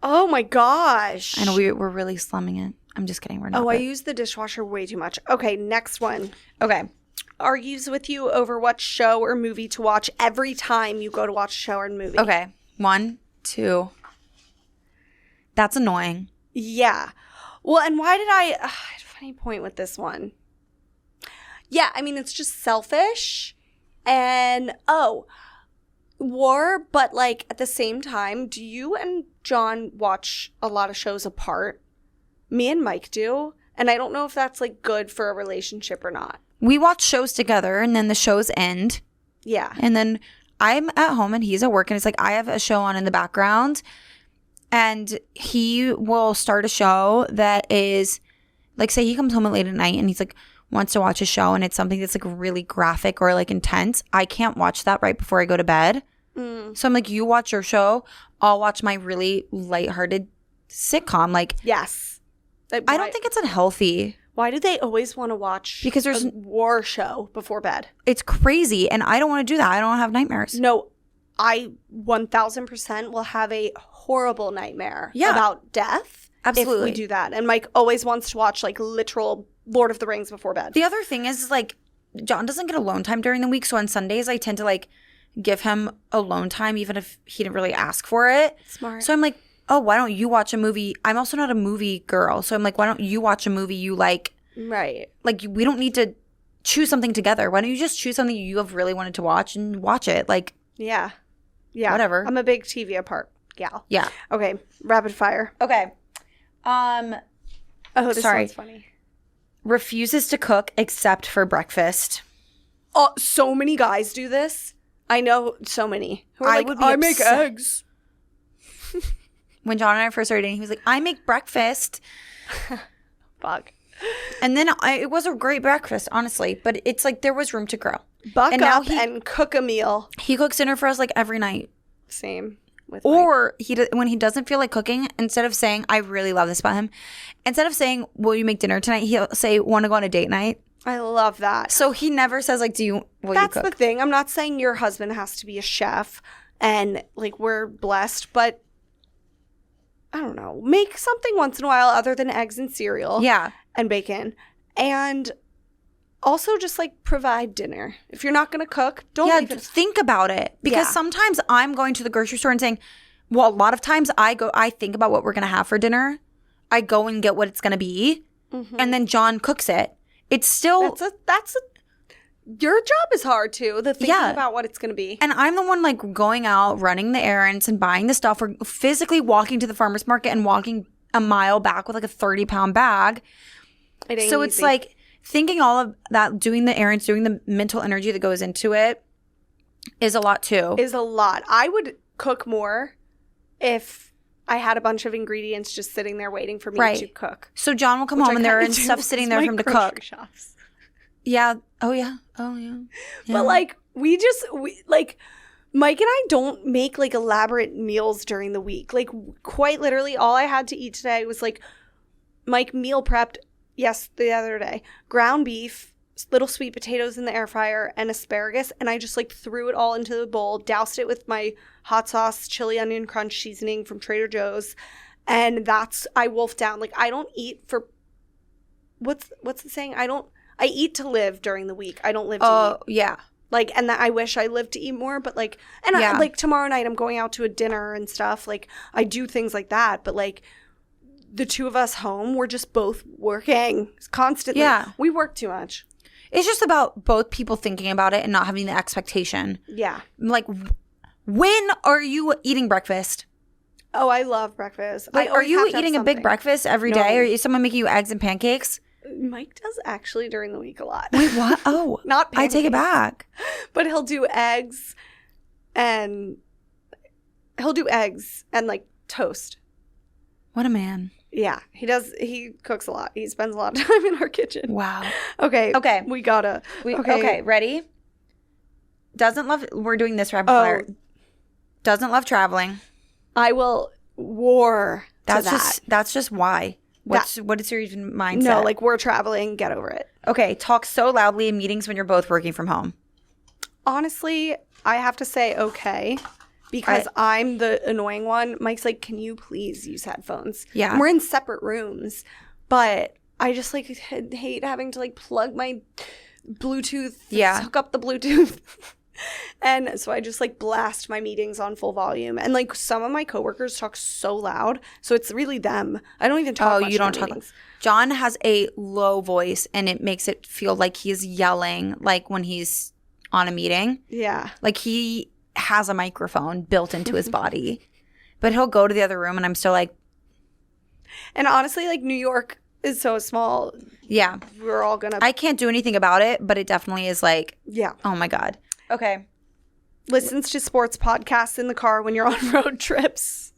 Oh my gosh. I know we're really slumming it. I'm just kidding. We're not. I use the dishwasher way too much. Okay, next one. Okay. Argues with you over what show or movie to watch every time you go to watch a show or movie. Okay. 1, 2. That's annoying. Yeah. Well, and why did I had a funny point with this one. Yeah, I mean, it's just selfish. And, but like at the same time, do you and John watch a lot of shows apart? Me and Mike do. And I don't know if that's like good for a relationship or not. We watch shows together and then the shows end. Yeah. And then I'm at home and he's at work and it's like I have a show on in the background and he will start a show that is like, say he comes home late at night and he's like wants to watch a show and it's something that's like really graphic or like intense. I can't watch that right before I go to bed. So I'm like, you watch your show, I'll watch my really lighthearted sitcom. Like, yes. I don't think it's unhealthy. Why do they always want to watch because there's a war show before bed? It's crazy, and I don't want to do that. I don't have nightmares. No, I 1,000% will have a horrible nightmare about death. Absolutely. If we do that. And Mike always wants to watch like literal Lord of the Rings before bed. The other thing is like John doesn't get alone time during the week, so on Sundays I tend to like give him alone time even if he didn't really ask for it. Smart. So I'm like, oh, why don't you watch a movie? I'm also not a movie girl. So I'm like, why don't you watch a movie you like? Right. Like, we don't need to choose something together. Why don't you just choose something you have really wanted to watch and watch it? Like, yeah. Yeah. Whatever. I'm a big TV apart gal. Yeah. Okay. Rapid fire. Okay. This one's funny. Refuses to cook except for breakfast. Oh, so many guys do this. I know so many. Who are I make eggs. When John and I first started dating, he was like, I make breakfast. Fuck. And then it was a great breakfast, honestly. But it's like there was room to grow. Buck up and cook a meal. He cooks dinner for us like every night. Same. Or when he doesn't feel like cooking, instead of saying, I really love this about him, instead of saying, will you make dinner tonight, he'll say, want to go on a date night? I love that. So he never says like, will you cook? That's the thing. I'm not saying your husband has to be a chef and like we're blessed, but I don't know, make something once in a while other than eggs and cereal. Yeah. And bacon. And also just like provide dinner. If you're not going to cook, don't leave it. Think about it. Because sometimes I'm going to the grocery store and saying, well, a lot of times I think about what we're going to have for dinner. I go and get what it's going to be. Mm-hmm. And then John cooks it. It's still your job is hard too, the thinking about what it's going to be. And I'm the one like going out, running the errands and buying the stuff or physically walking to the farmer's market and walking a mile back with like a 30-pound bag. So it's like thinking all of that, doing the errands, doing the mental energy that goes into it is a lot too. Is a lot. I would cook more if I had a bunch of ingredients just sitting there waiting for me to cook. So John will come home and there are stuff sitting there for him to cook. Shops. Yeah. Oh, yeah. Yeah. But like we Mike and I don't make like elaborate meals during the week. Like quite literally all I had to eat today was like Mike meal prepped, the other day, ground beef, little sweet potatoes in the air fryer and asparagus. And I just like threw it all into the bowl, doused it with my hot sauce, chili onion crunch seasoning from Trader Joe's. And I wolf down. Like I don't eat for, what's the saying? I eat to live during the week. I don't live to eat. Yeah. Like, and that I wish I lived to eat more, but like, and I, like tomorrow night I'm going out to a dinner and stuff. Like, I do things like that, but like the two of us home, we're just both working constantly. Yeah. We work too much. It's just about both people thinking about it and not having the expectation. Yeah. Like, when are you eating breakfast? Oh, I love breakfast. Like, are you eating a big breakfast every day? Or is someone making you eggs and pancakes? Mike does actually during the week a lot. Wait, what? Oh. Not pancakes. I take it back. But he'll do eggs and like toast. What a man. Yeah, he does. He cooks a lot. He spends a lot of time in our kitchen. Wow. Okay. We gotta. Okay, ready? We're doing this rapid fire. Doesn't love traveling. I will war to that. That's just why. What is your even mindset? No, like we're traveling. Get over it. Okay, talk so loudly in meetings when you're both working from home. Honestly, I have to say okay because I'm the annoying one. Mike's like, can you please use headphones? Yeah. And we're in separate rooms, but I just like hate having to like plug my Bluetooth. Yeah. Hook up the Bluetooth. And so I just like blast my meetings on full volume. And like some of my coworkers talk so loud. So it's really them. I don't even talk much. Oh, you don't talk. John has a low voice and it makes it feel like he's yelling like when he's on a meeting. Yeah. Like he has a microphone built into his body. But he'll go to the other room and I'm still like. And honestly, like New York is so small. Yeah. We're all going to. I can't do anything about it, but it definitely is like. Yeah. Oh my God. Okay. Listens to sports podcasts in the car when you're on road trips.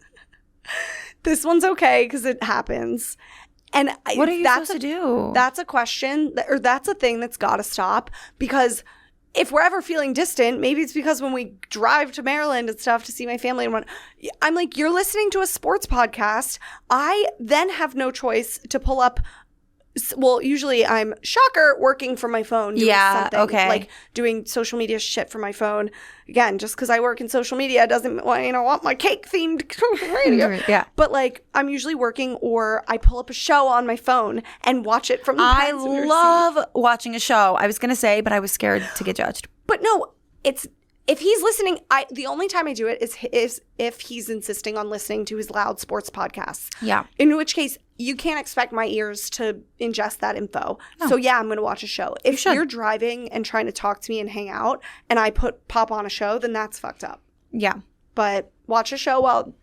This one's okay because it happens. And what are you supposed to do? That's a question, or that's a thing that's got to stop. Because if we're ever feeling distant, maybe it's because when we drive to Maryland and stuff to see my family, and I'm like, you're listening to a sports podcast. I then have no choice to pull up. Well, usually I'm, shocker, working from my phone. Doing something, okay. Like doing social media shit from my phone. Again, just because I work in social media doesn't, want my cake-themed radio. Yeah. But like, I'm usually working or I pull up a show on my phone and watch it from the passenger seat. I love watching a show. I was going to say, but I was scared to get judged. But no, if he's listening, the only time I do it is if he's insisting on listening to his loud sports podcasts. Yeah. In which case, you can't expect my ears to ingest that info. No. So yeah, I'm going to watch a show. If you're driving and trying to talk to me and hang out and I pop on a show, then that's fucked up. Yeah. But watch a show while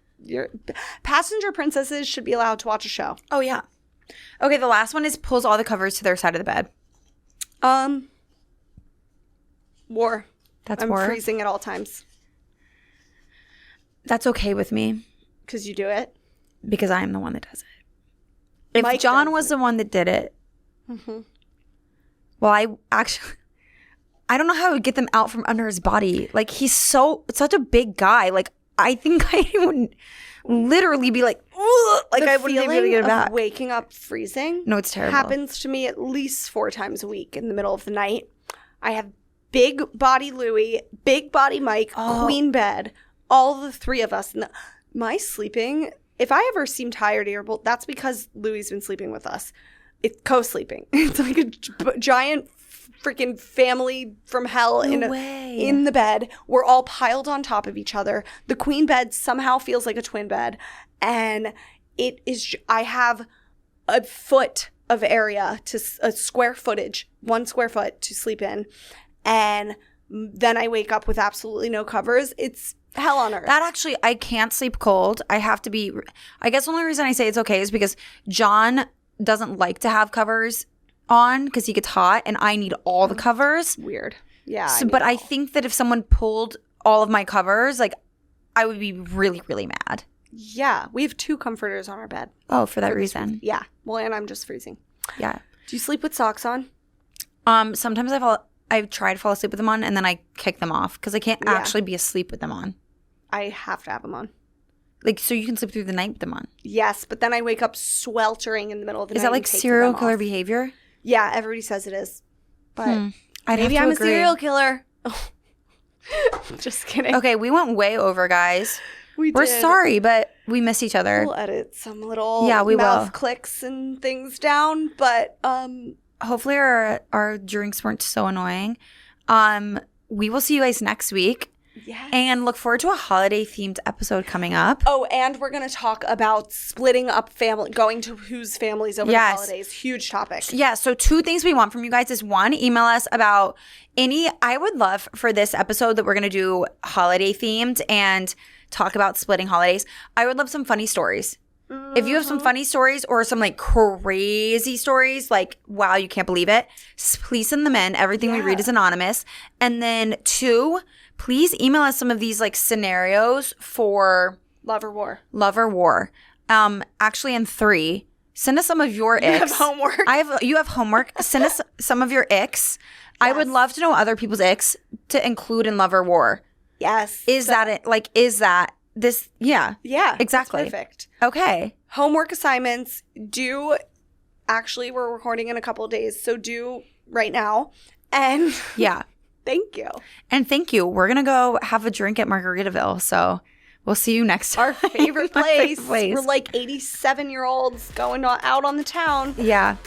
passenger princesses should be allowed to watch a show. Oh, yeah. Okay, the last one is pulls all the covers to their side of the bed. War. I'm freezing at all times. That's okay with me. Because you do it? Because I am the one that does it. If Mike John was the one that did it, well, I don't know how I would get them out from under his body. Like, he's such a big guy. Like, I think I would literally be like, ugh! Like, I wouldn't even be able to get it back. Waking up freezing. No, it's terrible. Happens to me at least 4 times a week in the middle of the night. I have big body Louie, big body Mike, queen bed, all the 3 of us. My sleeping, if I ever seem tired or irritable, that's because Louie's been sleeping with us. It's co-sleeping. It's like a giant freaking family from hell in the bed. We're all piled on top of each other. The queen bed somehow feels like a twin bed. And I have a foot of area to a square footage, 1 square foot to sleep in. And then I wake up with absolutely no covers. It's hell on earth. That actually, I can't sleep cold. I have to be, I guess the only reason I say it's okay is because John doesn't like to have covers on because he gets hot and I need all the covers. Weird. Yeah. But I think that if someone pulled all of my covers, like I would be really, really mad. Yeah. We have 2 comforters on our bed. Oh, for that reason. Yeah. Well, and I'm just freezing. Yeah. Do you sleep with socks on? Sometimes I've tried to fall asleep with them on and then I kick them off because I can't actually be asleep with them on. I have to have them on. Like, so you can sleep through the night with them on? Yes, but then I wake up sweltering in the middle of the night. Is that like serial killer behavior? Yeah, everybody says it is. But maybe I'm a serial killer. Just kidding. Okay, we went way over, guys. We're sorry, but we miss each other. We'll edit some little mouth clicks and things down, but hopefully our drinks weren't so annoying. we will see you guys next week. Yes. And look forward to a holiday-themed episode coming up. Oh, and we're going to talk about splitting up family, going to whose families over the holidays. Huge topic. Yeah, so 2 things we want from you guys is 1, email us about I would love for this episode that we're going to do holiday-themed and talk about splitting holidays. I would love some funny stories. If you have some funny stories or some like crazy stories, like, wow, you can't believe it, please send them in. Everything we read is anonymous. And then 2, please email us some of these like scenarios for Love or war. Actually, and 3, send us some of your icks. You have homework. You have homework. Send us some of your icks. Yes. I would love to know other people's icks to include in Love or War. Yes. Is that it? Like, is that this? Yeah. Yeah. Exactly. Perfect. Okay. Homework assignments actually, we're recording in a couple of days, so do right now. And yeah. Thank you. And thank you. We're going to go have a drink at Margaritaville, so we'll see you next time. Our favorite place. We're like 87-year-olds going out on the town. Yeah.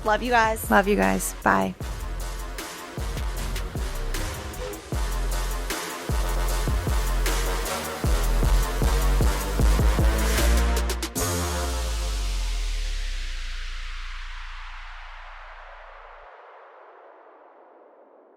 Love you guys. Love you guys. Bye.